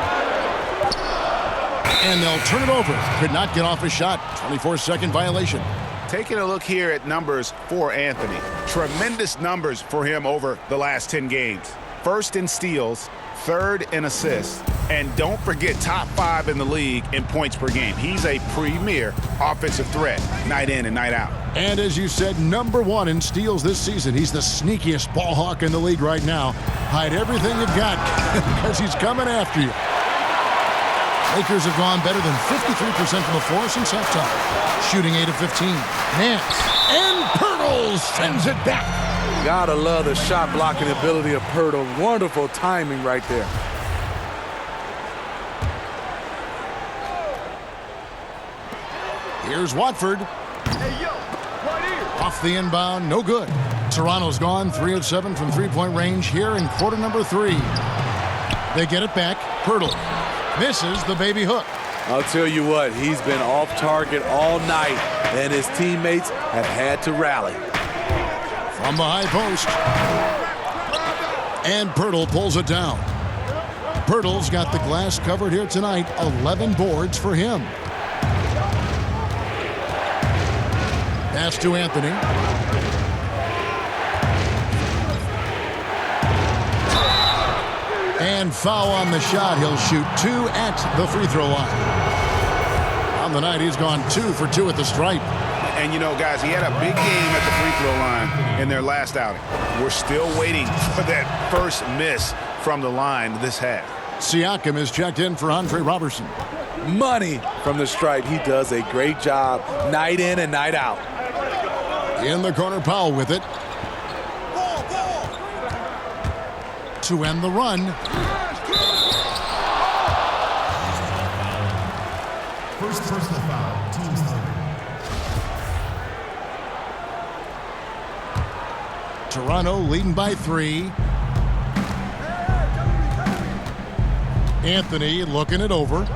[SPEAKER 3] And they'll turn it over. Could not get off a shot. 24-second violation.
[SPEAKER 4] Taking a look here at numbers for Anthony. Tremendous numbers for him over the last 10 games. First in steals, third in assists, and don't forget top 5 in the league in points per game. He's a premier offensive threat night in and night out.
[SPEAKER 3] And as you said, #1 in steals this season. He's the sneakiest ball hawk in the league right now. Hide everything you've got because he's coming after you. Lakers have gone better than 53% from the floor since halftime. Shooting 8 of 15. Nance. And Poeltl sends it back.
[SPEAKER 5] Gotta love the shot blocking ability of Poeltl. Wonderful timing right there.
[SPEAKER 3] Here's Watford. Off the inbound, no good. Toronto's gone 3 of 7 from three-point range here in quarter number 3. They get it back. Poeltl misses the baby hook.
[SPEAKER 5] I'll tell you what, he's been off target all night, and his teammates have had to rally.
[SPEAKER 3] From the high post. And Poeltl pulls it down. Poeltl's got the glass covered here tonight. 11 boards for him. Pass to Anthony. And foul on the shot. He'll shoot 2 at the free throw line. On the night, he's gone 2 for 2 at the stripe.
[SPEAKER 4] And you know, guys, he had a big game at the free throw line in their last outing. We're still waiting for that first miss from the line this half.
[SPEAKER 3] Siakam is checked in for Andre Robertson.
[SPEAKER 5] Money from the stripe. He does a great job night in and night out.
[SPEAKER 3] In the corner, Powell with it. To end the run.
[SPEAKER 10] First personal foul, team's third.
[SPEAKER 3] Toronto leading by 3. Anthony looking it over.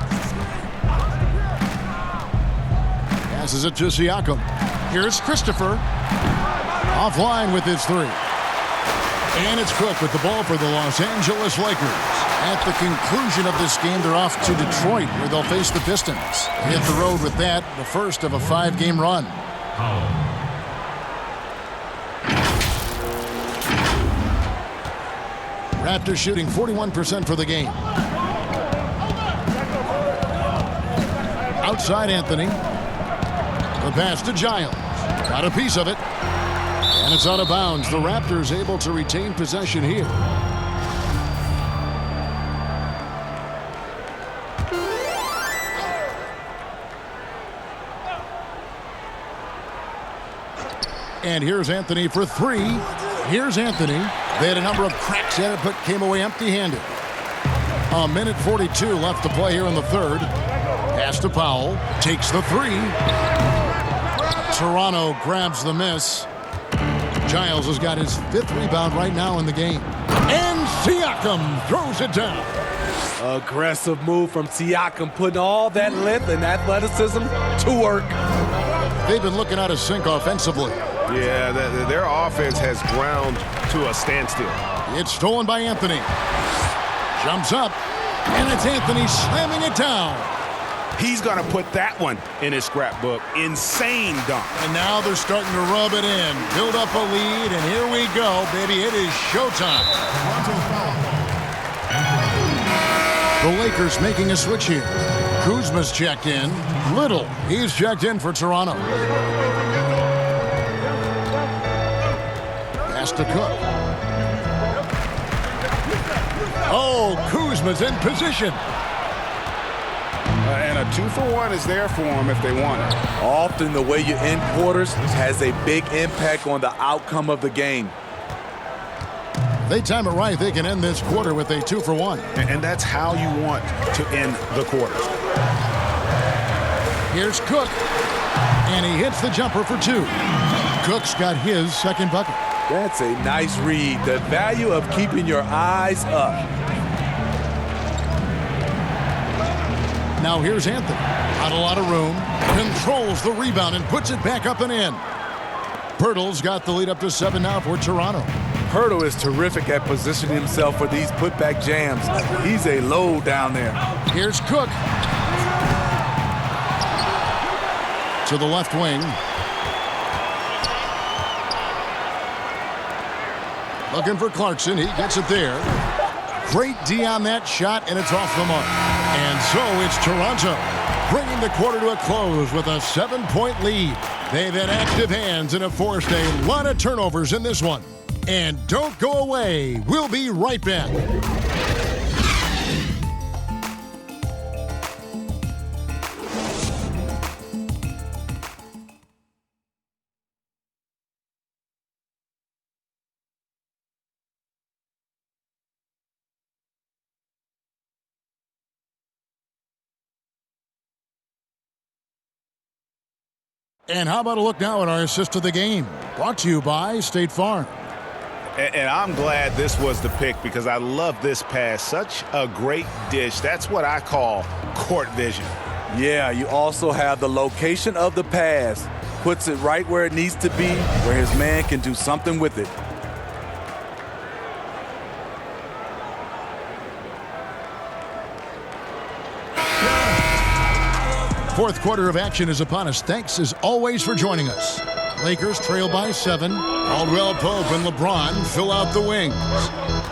[SPEAKER 3] Passes it to Siakam. Here's Christopher. Offline with his 3. And it's Cook with the ball for the Los Angeles Lakers. At the conclusion of this game, they're off to Detroit, where they'll face the Pistons. They hit the road with that, the first of a 5-game run. Raptors shooting 41% for the game. Outside Anthony. The pass to Giles. Got a piece of it. And it's out of bounds. The Raptors able to retain possession here. And here's Anthony for three. Here's Anthony. They had a number of cracks at it, but came away empty-handed. 1:42 left to play here in the third. Pass to Powell. Takes the three. Toronto grabs the miss. Giles has got his 5th rebound right now in the game. And Siakam throws it down.
[SPEAKER 5] Aggressive move from Siakam, putting all that length and athleticism to work.
[SPEAKER 3] They've been looking out of sync offensively.
[SPEAKER 7] Yeah, their offense has ground to a standstill.
[SPEAKER 3] It's stolen by Anthony. Jumps up, and it's Anthony slamming it down.
[SPEAKER 4] He's going to put that one in his scrapbook. Insane dunk.
[SPEAKER 3] And now they're starting to rub it in, build up a lead, and here we go, baby. It is showtime. The Lakers making a switch here. Kuzma's checked in. Little, he's checked in for Toronto. Pass to Cook. Oh, Kuzma's in position.
[SPEAKER 4] And a 2-for-1 is there for them if they want it.
[SPEAKER 5] Often the way you end quarters has a big impact on the outcome of the game.
[SPEAKER 3] They time it right. They can end this quarter with a 2-for-1.
[SPEAKER 4] And that's how you want to end the quarter.
[SPEAKER 3] Here's Cook. And he hits the jumper for 2. Cook's got his second bucket.
[SPEAKER 5] That's a nice read. The value of keeping your eyes up.
[SPEAKER 3] Now here's Anthony. Not a lot of room. Controls the rebound and puts it back up and in. Pirtle's got the lead up to 7 now for Toronto.
[SPEAKER 5] Pirtle is terrific at positioning himself for these putback jams. He's a load down there.
[SPEAKER 3] Here's Cook. To the left wing. Looking for Clarkson. He gets it there. Great D on that shot, and it's off the mark. And so it's Toronto bringing the quarter to a close with a 7-point lead. They've had active hands and have forced a lot of turnovers in this one. And don't go away. We'll be right back. And how about a look now at our assist of the game? Brought to you by State Farm.
[SPEAKER 4] And I'm glad this was the pick because I love this pass. Such a great dish. That's what I call court vision.
[SPEAKER 5] Yeah, you also have the location of the pass. Puts it right where it needs to be, where his man can do something with it.
[SPEAKER 3] Fourth quarter of action is upon us. Thanks as always for joining us. Lakers trail by 7. Caldwell Pope and LeBron fill out the wings.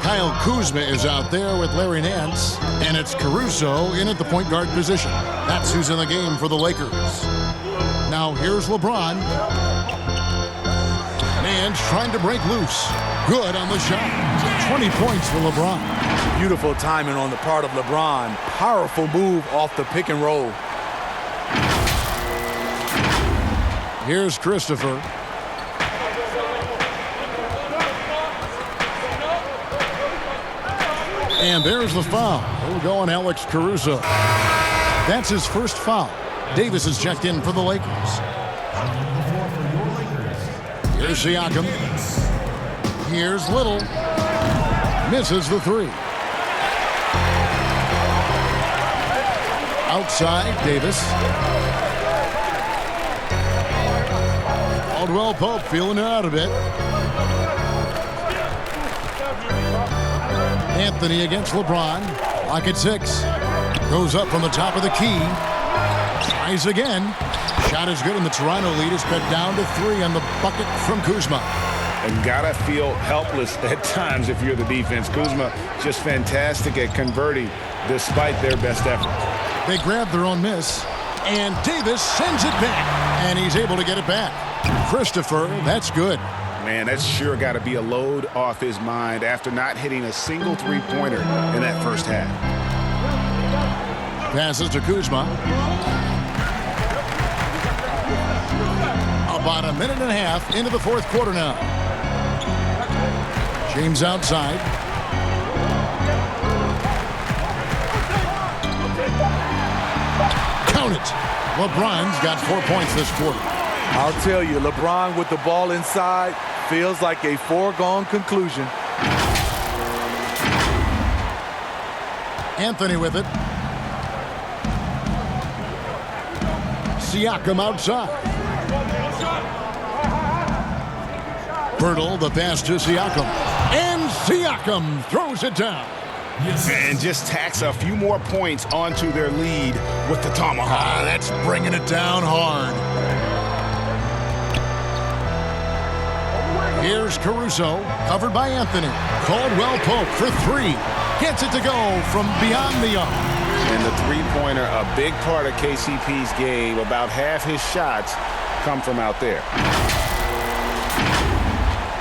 [SPEAKER 3] Kyle Kuzma is out there with Larry Nance, and it's Caruso in at the point guard position. That's who's in the game for the Lakers. Now here's LeBron. Nance trying to break loose. Good on the shot. 20 points for LeBron.
[SPEAKER 5] Beautiful timing on the part of LeBron. Powerful move off the pick and roll.
[SPEAKER 3] Here's Christopher. And there's the foul. We'll go on Alex Caruso. That's his first foul. Davis is checked in for the Lakers. Here's Siakam. Here's Little. Misses the 3. Outside, Davis. Caldwell Pope feeling it out a bit. Anthony against LeBron. Lock at 6. Goes up from the top of the key. Tries again. Shot is good, and the Toronto lead is cut down to 3 on the bucket from Kuzma.
[SPEAKER 4] and gotta feel helpless at times if you're the defense. Kuzma just fantastic at converting despite their best efforts.
[SPEAKER 3] They grab their own miss, and Davis sends it back, and he's able to get it back. Christopher, that's good.
[SPEAKER 4] Man, that's sure got to be a load off his mind after not hitting a single three-pointer in that first half.
[SPEAKER 3] Passes to Kuzma. About a minute and a half into the fourth quarter now. James outside. Count it. LeBron's got 4 points this quarter.
[SPEAKER 5] I'll tell you, LeBron with the ball inside feels like a foregone conclusion.
[SPEAKER 3] Anthony with it. Siakam outside. Birtle, the pass to Siakam. And Siakam throws it down.
[SPEAKER 4] And just tacks a few more points onto their lead with the tomahawk.
[SPEAKER 3] That's bringing it down hard. Here's Caruso, covered by Anthony. Caldwell Pope for three. Gets it to go from beyond the arc.
[SPEAKER 4] And the three-pointer, a big part of KCP's game. About half his shots come from out there.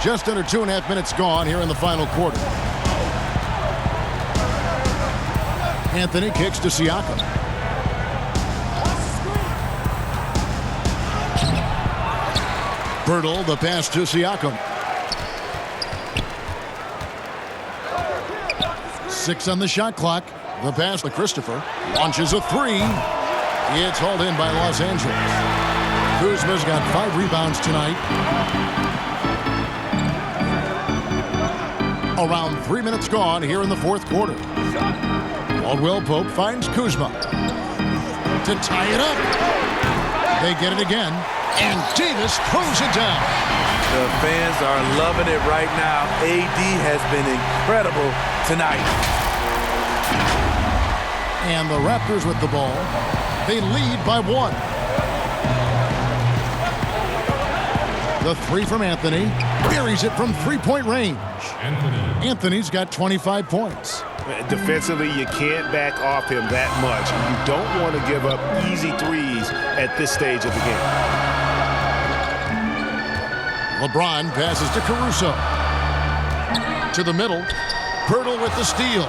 [SPEAKER 3] Just under 2.5 minutes gone here in the final quarter. Anthony kicks to Siakam. Birtle, the pass to Siakam. 6 on the shot clock. The pass to Christopher. Launches a three. It's hauled in by Los Angeles. Kuzma's got 5 rebounds tonight. Around 3 minutes gone here in the fourth quarter. Caldwell Pope finds Kuzma to tie it up. They get it again, and Davis throws it down.
[SPEAKER 5] The fans are loving it right now. AD has been incredible tonight.
[SPEAKER 3] And the Raptors with the ball. They lead by 1. The three from Anthony. Buries it from three-point range. Anthony's got 25 points.
[SPEAKER 4] Defensively, you can't back off him that much. You don't want to give up easy threes at this stage of the game.
[SPEAKER 3] LeBron passes to Caruso. To the middle. Birtle with the steal.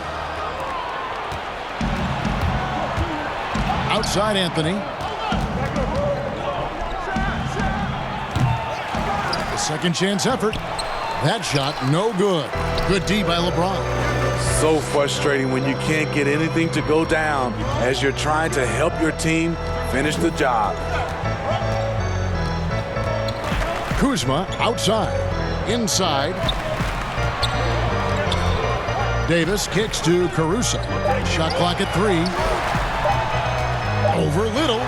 [SPEAKER 3] Outside Anthony. A second chance effort. That shot no good. Good D by LeBron.
[SPEAKER 5] So frustrating when you can't get anything to go down as you're trying to help your team finish the job.
[SPEAKER 3] Kuzma outside. Inside. Davis kicks to Caruso. Shot clock at 3. Over Little.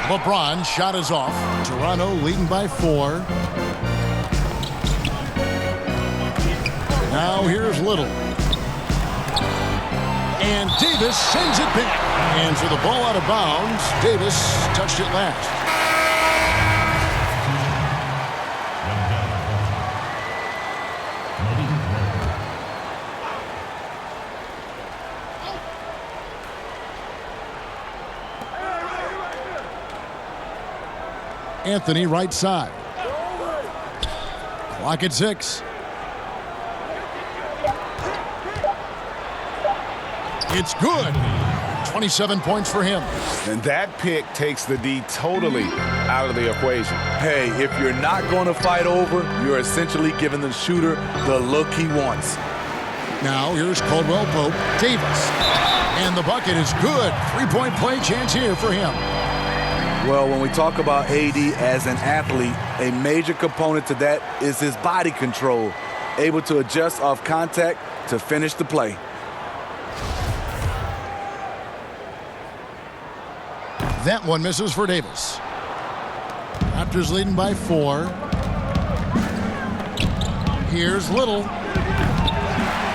[SPEAKER 3] LeBron shot is off. Toronto leading by 4. Now here's Little. And Davis sends it back. And for the ball out of bounds, Davis touched it last. Anthony right side. Clock at 6. It's good. 27 points for him.
[SPEAKER 4] And that pick takes the D totally out of the equation.
[SPEAKER 5] Hey, if you're not going to fight over, you're essentially giving the shooter the look he wants.
[SPEAKER 3] Now here's Caldwell Pope. Davis. And the bucket is good. 3-point play chance here for him.
[SPEAKER 5] Well, when we talk about AD as an athlete, a major component to that is his body control, able to adjust off contact to finish the play.
[SPEAKER 3] That one misses for Davis. Raptors leading by 4. Here's Little.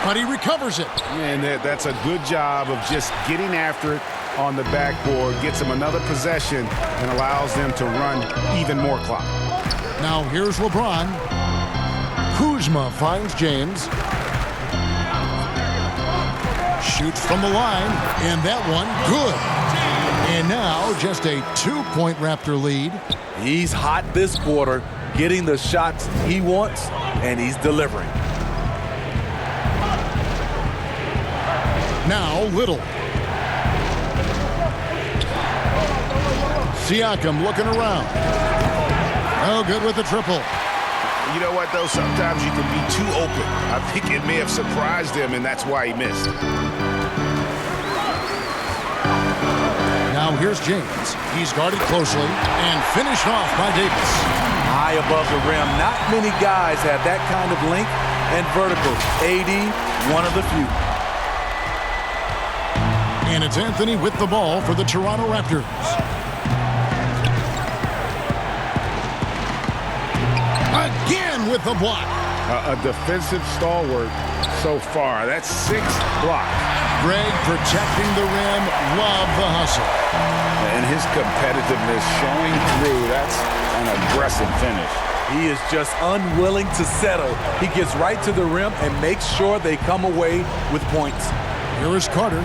[SPEAKER 3] But he recovers it.
[SPEAKER 4] And that's a good job of just getting after it on the backboard. Gets him another possession and allows them to run even more clock.
[SPEAKER 3] Now here's LeBron. Kuzma finds James. Shoots from the line, and that one good. And now just a 2-point Raptor lead.
[SPEAKER 5] He's hot this quarter, getting the shots he wants, and he's delivering.
[SPEAKER 3] Now Little. Siakam looking around. Oh, good with the triple.
[SPEAKER 4] You know what, though? Sometimes you can be too open. I think it may have surprised him, and that's why he missed.
[SPEAKER 3] Now here's James. He's guarded closely and finished off by Davis.
[SPEAKER 5] High above the rim. Not many guys have that kind of length and vertical. AD, one of the few.
[SPEAKER 3] And it's Anthony with the ball for the Toronto Raptors. Again with the block.
[SPEAKER 4] A defensive stalwart so far. That's 6 blocks.
[SPEAKER 3] Greg protecting the rim. Love the hustle.
[SPEAKER 4] And his competitiveness showing through. That's an aggressive finish.
[SPEAKER 5] He is just unwilling to settle. He gets right to the rim and makes sure they come away with points.
[SPEAKER 3] Here is Carter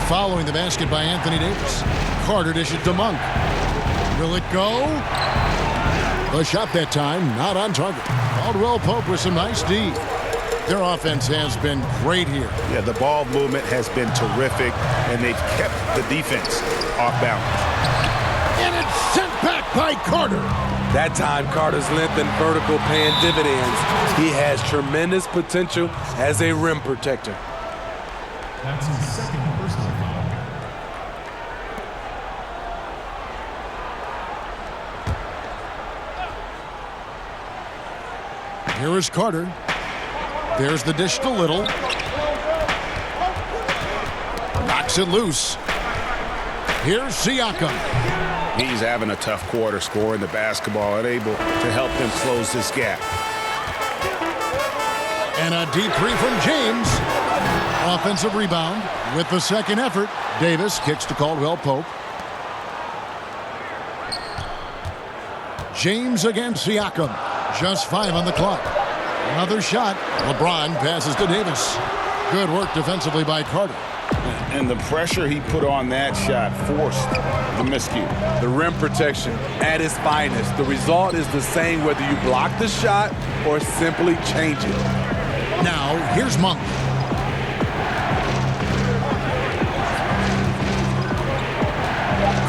[SPEAKER 3] following the basket by Anthony Davis. Carter dishes to Monk. Will it go? The shot that time, not on target. Caldwell Pope with some nice D. Their offense has been great here.
[SPEAKER 4] Yeah, the ball movement has been terrific, and they've kept the defense off balance.
[SPEAKER 3] And it's sent back by Carter.
[SPEAKER 5] That time, Carter's length and vertical paying dividends. He has tremendous potential as a rim protector.
[SPEAKER 13] That's his second personal foul.
[SPEAKER 3] Here is Carter. There's the dish to Little. Knocks it loose. Here's Siakam.
[SPEAKER 4] He's having a tough quarter, scoring the basketball, unable to help them close this gap.
[SPEAKER 3] And a deep three from James. Offensive rebound. With the second effort, Davis kicks to Caldwell Pope. James against Siakam. Just 5 on the clock. Another shot. LeBron passes to Davis. Good work defensively by Carter.
[SPEAKER 4] And the pressure he put on that shot forced the miscue.
[SPEAKER 5] The rim protection at its finest. The result is the same whether you block the shot or simply change it.
[SPEAKER 3] Now, here's Monk.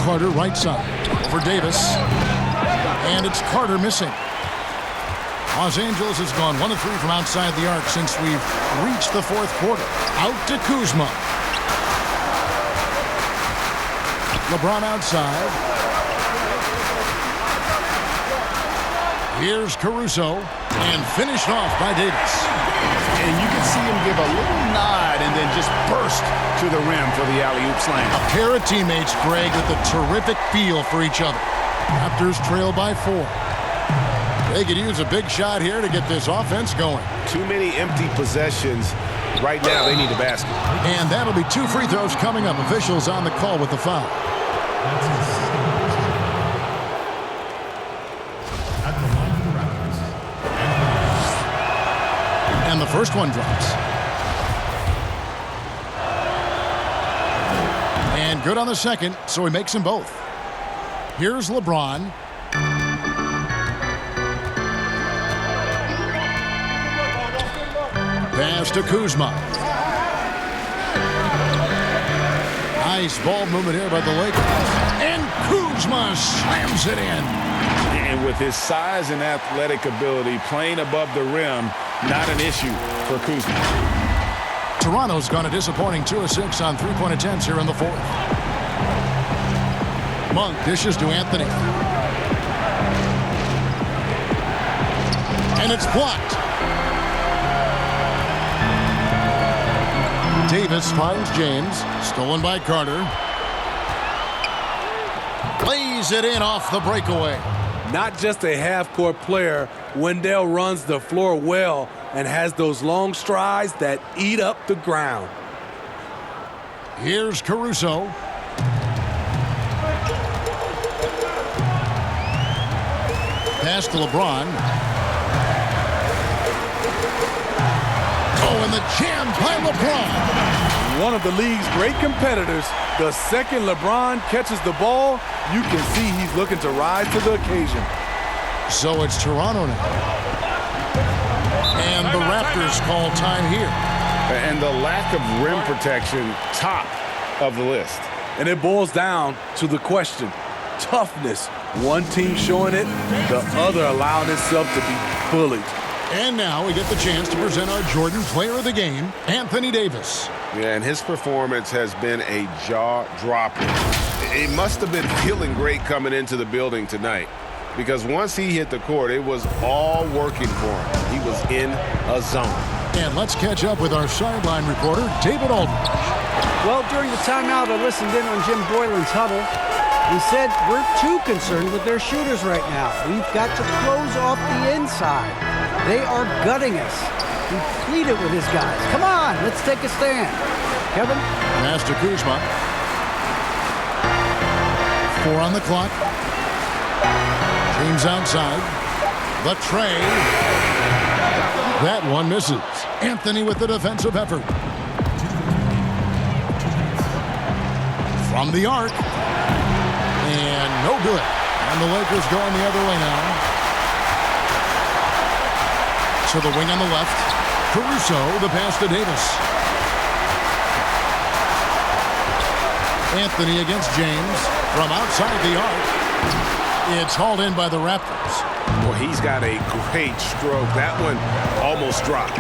[SPEAKER 3] Carter right side. Over Davis. And it's Carter missing. Los Angeles has gone 1 of 3 from outside the arc since we've reached the fourth quarter. Out to Kuzma. LeBron outside. Here's Caruso. And finished off by Davis.
[SPEAKER 14] And you can see him give a little nod and then just burst to the rim for the alley-oop slam.
[SPEAKER 3] A pair of teammates, Greg, with a terrific feel for each other. Raptors trail by 4. They could use a big shot here to get this offense going.
[SPEAKER 4] Too many empty possessions. Right now, they need a basket.
[SPEAKER 3] And that'll be 2 free throws coming up. Officials on the call with the foul.
[SPEAKER 13] That's his second personal foul. At the line for the Raptors.
[SPEAKER 3] And the first one drops. And good on the second, so he makes them both. Here's LeBron. Pass to Kuzma. Nice ball movement here by the Lakers. And Kuzma slams it in.
[SPEAKER 4] And with his size and athletic ability, playing above the rim, not an issue for Kuzma.
[SPEAKER 3] Toronto's gone a disappointing 2 of 6 on 3-point attempts here in the fourth. Monk dishes to Anthony. And it's blocked. Davis finds James. Stolen by Carter. Lays it in off the breakaway.
[SPEAKER 5] Not just a half-court player, Wendell runs the floor well and has those long strides that eat up the ground.
[SPEAKER 3] Here's Caruso. Pass to LeBron. and the jam by LeBron.
[SPEAKER 5] One of the league's great competitors. The second LeBron catches the ball, you can see he's looking to rise to the occasion.
[SPEAKER 3] So it's Toronto now. And the Raptors call time here.
[SPEAKER 4] And the lack of rim protection, top of the list.
[SPEAKER 5] And it boils down to the question, toughness. One team showing it, the other allowing itself to be bullied.
[SPEAKER 3] And now we get the chance to present our Jordan Player of the Game, Anthony Davis.
[SPEAKER 7] Yeah, and his performance has been a jaw-dropper. It must have been feeling great coming into the building tonight, because once he hit the court, it was all working for him. He was in a zone.
[SPEAKER 3] And let's catch up with our sideline reporter, David Aldridge.
[SPEAKER 6] Well, during the timeout, I listened in on Jim Boylan's huddle. He said, we're too concerned with their shooters right now. We've got to close off the inside. They are gutting us. He pleaded with his guys. Come on, let's take a stand. Kevin?
[SPEAKER 3] Pass to Kuzma. 4 on the clock. James outside. The tray. That one misses. Anthony with the defensive effort. From the arc. And no good. And the Lakers going the other way now. To the wing on the left. Caruso, the pass to Davis. Anthony against James from outside the arc. It's hauled in by the Raptors.
[SPEAKER 7] Well, he's got a great stroke. That one almost dropped.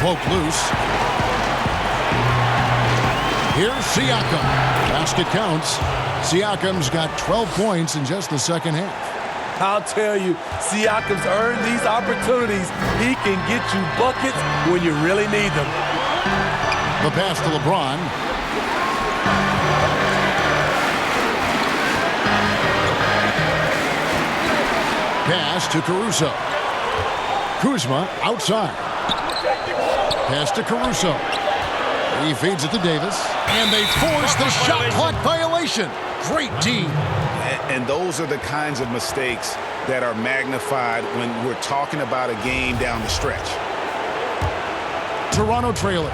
[SPEAKER 3] Poke loose. Here's Siakam. Basket counts. Siakam's got 12 points in just the second half.
[SPEAKER 5] I'll tell you, Siakam's earned these opportunities. He can get you buckets when you really need them.
[SPEAKER 3] The pass to LeBron. Pass to Caruso. Kuzma outside. Pass to Caruso. He feeds it to Davis. And they force the shot clock violation. Great team.
[SPEAKER 4] And those are the kinds of mistakes that are magnified when we're talking about a game down the stretch.
[SPEAKER 3] Toronto trailer.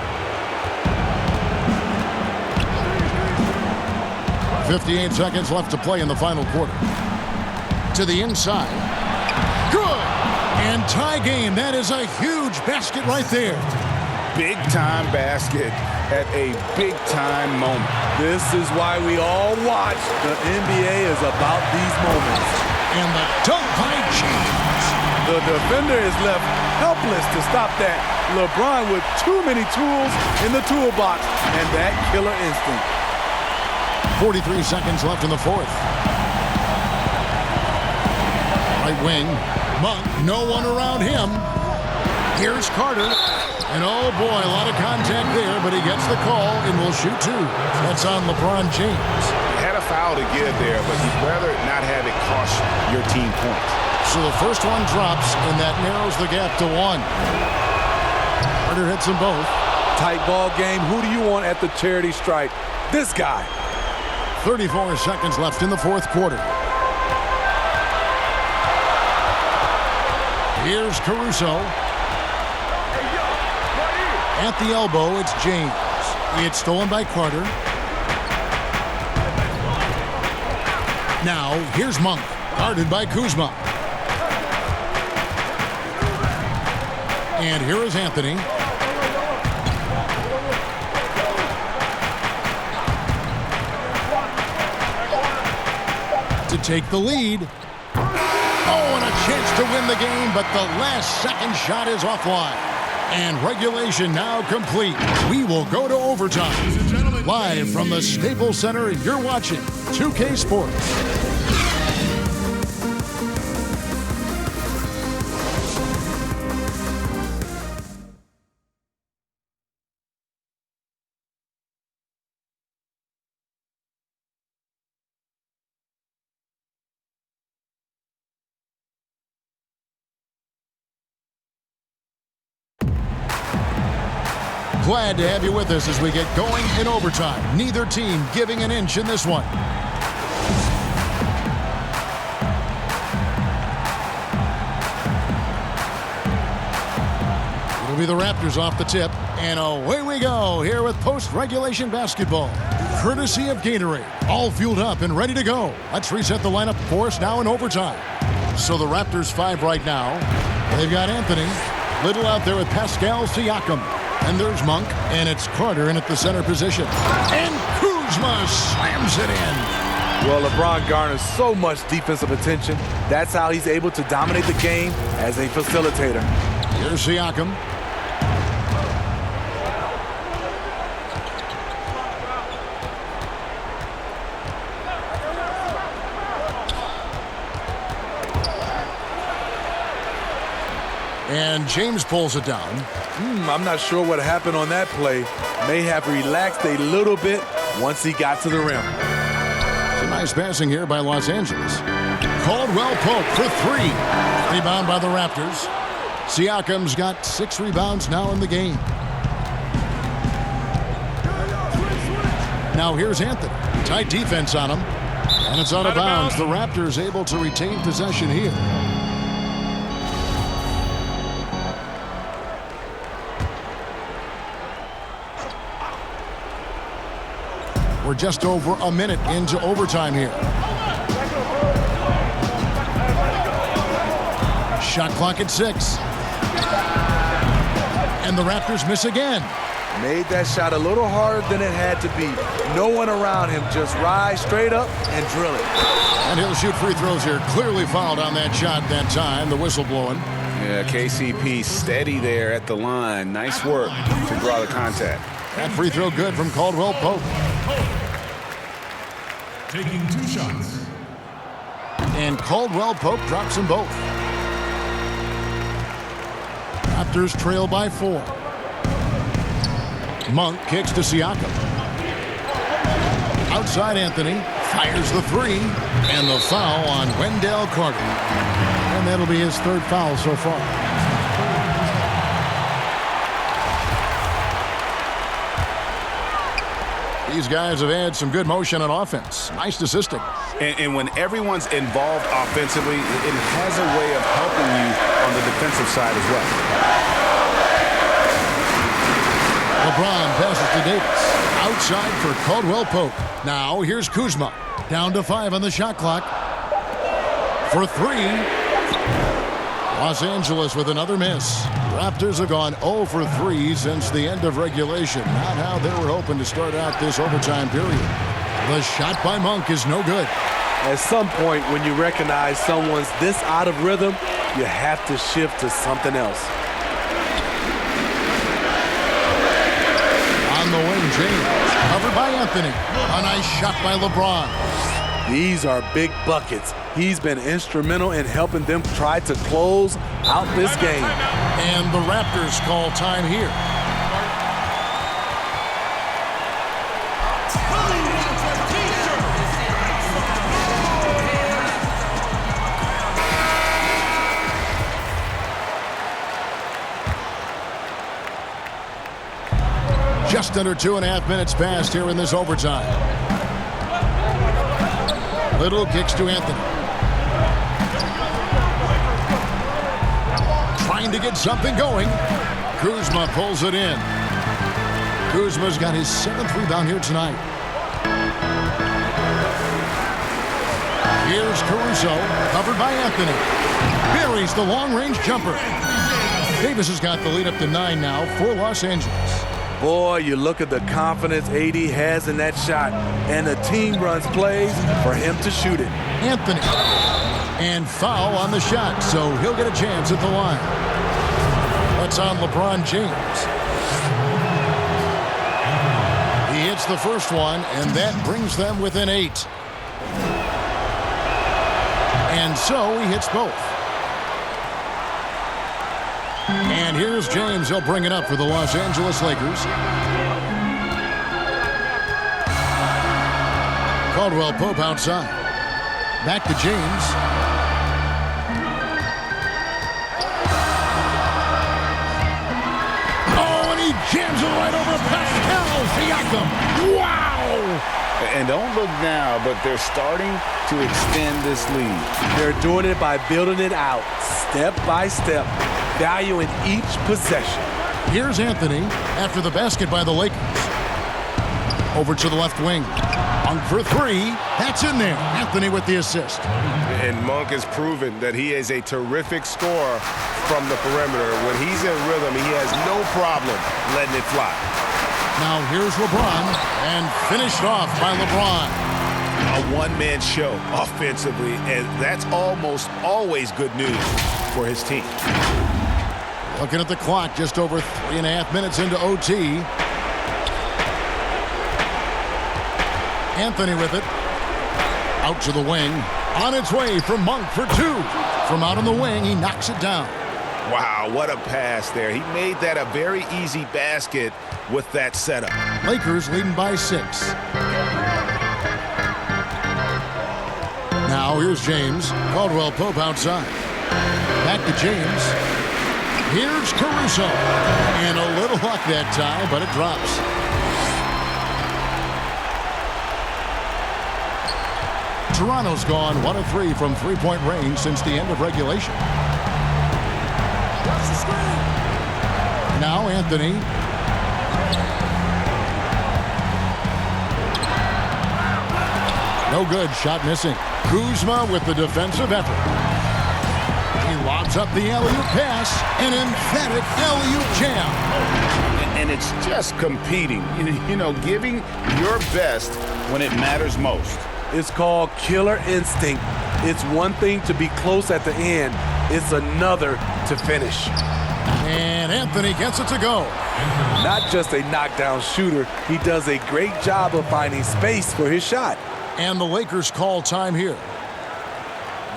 [SPEAKER 3] 58 seconds left to play in the final quarter. To the inside. Good! And tie game. That is a huge basket right there.
[SPEAKER 4] Big-time basket at a big-time moment.
[SPEAKER 5] This is why we all watch. The NBA is about these moments.
[SPEAKER 3] And the dunk by James.
[SPEAKER 5] The defender is left helpless to stop that. LeBron with too many tools in the toolbox and that killer instinct.
[SPEAKER 3] 43 seconds left in the fourth. Right wing. Monk, no one around him. Here's Carter. And oh boy, a lot of contact there, but he gets the call and will shoot 2. That's on LeBron James.
[SPEAKER 4] Had a foul to give there, but you'd rather not have it cost your team points.
[SPEAKER 3] So the first one drops, and that narrows the gap to 1. Carter hits them both.
[SPEAKER 5] Tight ball game. Who do you want at the charity stripe? This guy.
[SPEAKER 3] 34 seconds left in the fourth quarter. Here's Caruso. At the elbow, it's James. It's stolen by Carter. Now, here's Monk, guarded by Kuzma. And here is Anthony. To take the lead. Oh, and a chance to win the game, but the last second shot is offline. And regulation now complete. We will go to overtime. Live from the Staples Center, you're watching 2K Sports. Glad to have you with us as we get going in overtime. Neither team giving an inch in this one. It'll be the Raptors off the tip. And away we go here with post-regulation basketball. Courtesy of Gatorade. All fueled up and ready to go. Let's reset the lineup for us now in overtime. So the Raptors 5 right now. They've got Anthony. Little out there with Pascal Siakam. And there's Monk. And it's Carter in at the center position. And Kuzma slams it in.
[SPEAKER 5] Well, LeBron garners so much defensive attention. That's how he's able to dominate the game as a facilitator.
[SPEAKER 3] Here's Siakam. And James pulls it down.
[SPEAKER 5] I'm not sure what happened on that play. May have relaxed a little bit once he got to the rim.
[SPEAKER 3] Nice passing here by Los Angeles. Caldwell Pope for 3. Rebound by the Raptors. Siakam's got 6 rebounds now in the game. Now here's Anthony. Tight defense on him. And it's out of bounds. The Raptors able to retain possession here. We're just over a minute into overtime here. Shot clock at 6. And the Raptors miss again.
[SPEAKER 5] Made that shot a little harder than it had to be. No one around him, just rise straight up and drill it.
[SPEAKER 3] And he'll shoot free throws here. Clearly fouled on that shot that time. The whistle blowing.
[SPEAKER 4] Yeah, KCP steady there at the line. Nice work to draw the contact.
[SPEAKER 3] That free throw good from Caldwell Pope.
[SPEAKER 13] Taking 2 shots.
[SPEAKER 3] And Caldwell Pope drops them both. Raptors trail by 4. Monk kicks to Siakam. Outside Anthony. Fires the 3. And the foul on Wendell Carter. And that'll be his 3rd foul so far. These guys have had some good motion on offense. Nice assisting.
[SPEAKER 7] And when everyone's involved offensively, it has a way of helping you on the defensive side as well.
[SPEAKER 3] LeBron passes to Davis. Outside for Caldwell Pope. Now here's Kuzma. Down to 5 on the shot clock. For 3. Los Angeles with another miss. Raptors have gone 0 for 3 since the end of regulation. Not how they were hoping to start out this overtime period. The shot by Monk is no good.
[SPEAKER 5] At some point, when you recognize someone's this out of rhythm, you have to shift to something else.
[SPEAKER 3] On the wing, James. Covered by Anthony. A nice shot by LeBron.
[SPEAKER 5] These are big buckets. He's been instrumental in helping them try to close out this game.
[SPEAKER 3] And the Raptors call time here. Just under 2.5 minutes passed here in this overtime. Little kicks to Anthony. Trying to get something going. Kuzma pulls it in. Kuzma's got his 7th rebound here tonight. Here's Caruso, covered by Anthony. Buries the long-range jumper. Davis has got the lead up to 9 now for Los Angeles.
[SPEAKER 5] Boy, you look at the confidence AD has in that shot, and the team runs plays for him to shoot it.
[SPEAKER 3] Anthony. And foul on the shot, so he'll get a chance at the line. That's on LeBron James. He hits the first one, and that brings them within 8. And so he hits both. And here's James. He'll bring it up for the Los Angeles Lakers. Caldwell Pope outside. Back to James. Oh, and he jams it right over Pascal Siakam. Wow!
[SPEAKER 4] And don't look now, but they're starting to extend this lead.
[SPEAKER 5] They're doing it by building it out, step by step, valuing each possession.
[SPEAKER 3] Here's Anthony after the basket by the Lakers. Over to the left wing. Monk for three. That's in there. Anthony with the assist.
[SPEAKER 7] And Monk has proven that he is a terrific scorer from the perimeter. When he's in rhythm, he has no problem letting it fly.
[SPEAKER 3] Now here's LeBron, and finished off by LeBron.
[SPEAKER 7] A one-man show offensively, and that's almost always good news for his team.
[SPEAKER 3] Looking at the clock, just over 3.5 minutes into OT. Anthony with it. Out to the wing. On its way from Monk for two. From out on the wing, he knocks it down.
[SPEAKER 7] Wow, what a pass there. He made that a very easy basket with that setup.
[SPEAKER 3] Lakers leading by 6. Now here's James. Caldwell Pope outside. Back to James. Here's Caruso. And a little luck that time, but it drops. Toronto's gone 1 of 3 from three-point range since the end of regulation. Now Anthony. No good. Shot missing. Kuzma with the defensive effort. He lobs up the alley-oop pass. An emphatic alley-oop jam.
[SPEAKER 4] And it's just competing, you know, giving your best when it matters most.
[SPEAKER 5] It's called killer instinct. It's one thing to be close at the end. It's another to finish.
[SPEAKER 3] And Anthony gets it to go.
[SPEAKER 5] Not just a knockdown shooter, he does a great job of finding space for his shot.
[SPEAKER 3] And the Lakers call time here.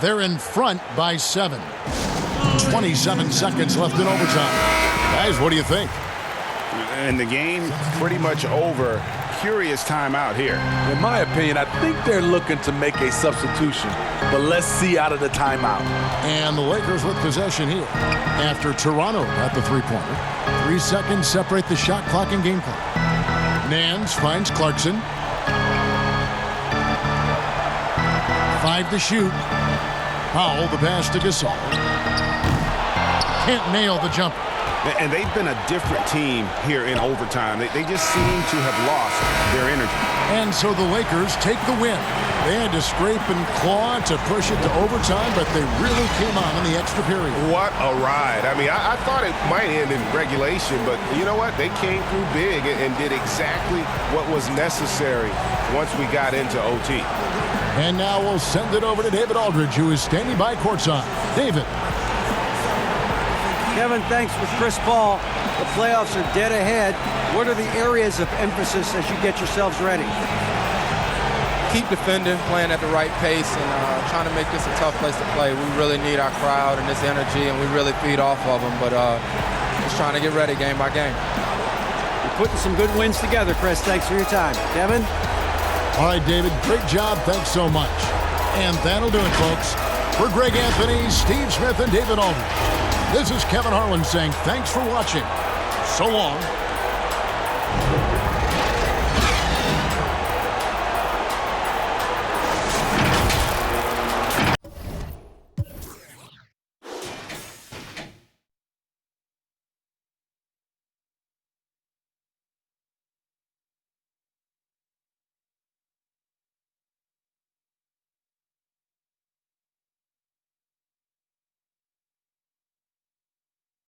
[SPEAKER 3] They're in front by 7. 27 seconds left in overtime. Guys, what do you think?
[SPEAKER 4] And the game pretty much over. Curious timeout here.
[SPEAKER 5] In my opinion, I think they're looking to make a substitution, but let's see out of the timeout.
[SPEAKER 3] And the Lakers with possession here after Toronto at the three-pointer. 3 seconds separate the shot clock and game clock. Nance finds Clarkson. 5 to shoot. Powell the pass to Gasol. Can't nail the jumper.
[SPEAKER 7] And they've been a different team here in overtime. They just seem to have lost their energy.
[SPEAKER 3] And so the Lakers take the win. They had to scrape and claw to push it to overtime, but they really came on in the extra period.
[SPEAKER 7] What a ride. I mean, I thought it might end in regulation, but you know what? They came through big and did exactly what was necessary once we got into OT.
[SPEAKER 3] And now we'll send it over to David Aldridge, who is standing by courtside. David.
[SPEAKER 6] Kevin, thanks for Chris Paul. The playoffs are dead ahead. What are the areas of emphasis as you get yourselves ready?
[SPEAKER 9] Keep defending, playing at the right pace, and trying to make this a tough place to play. We really need our crowd and this energy, and we really feed off of them. But just trying to get ready game by game.
[SPEAKER 6] You're putting some good wins together, Chris. Thanks for your time. Kevin?
[SPEAKER 3] All right, David, great job. Thanks so much. And that'll do it, folks. For Greg Anthony, Steve Smith, and David Aldridge, this is Kevin Harlan saying thanks for watching. So long.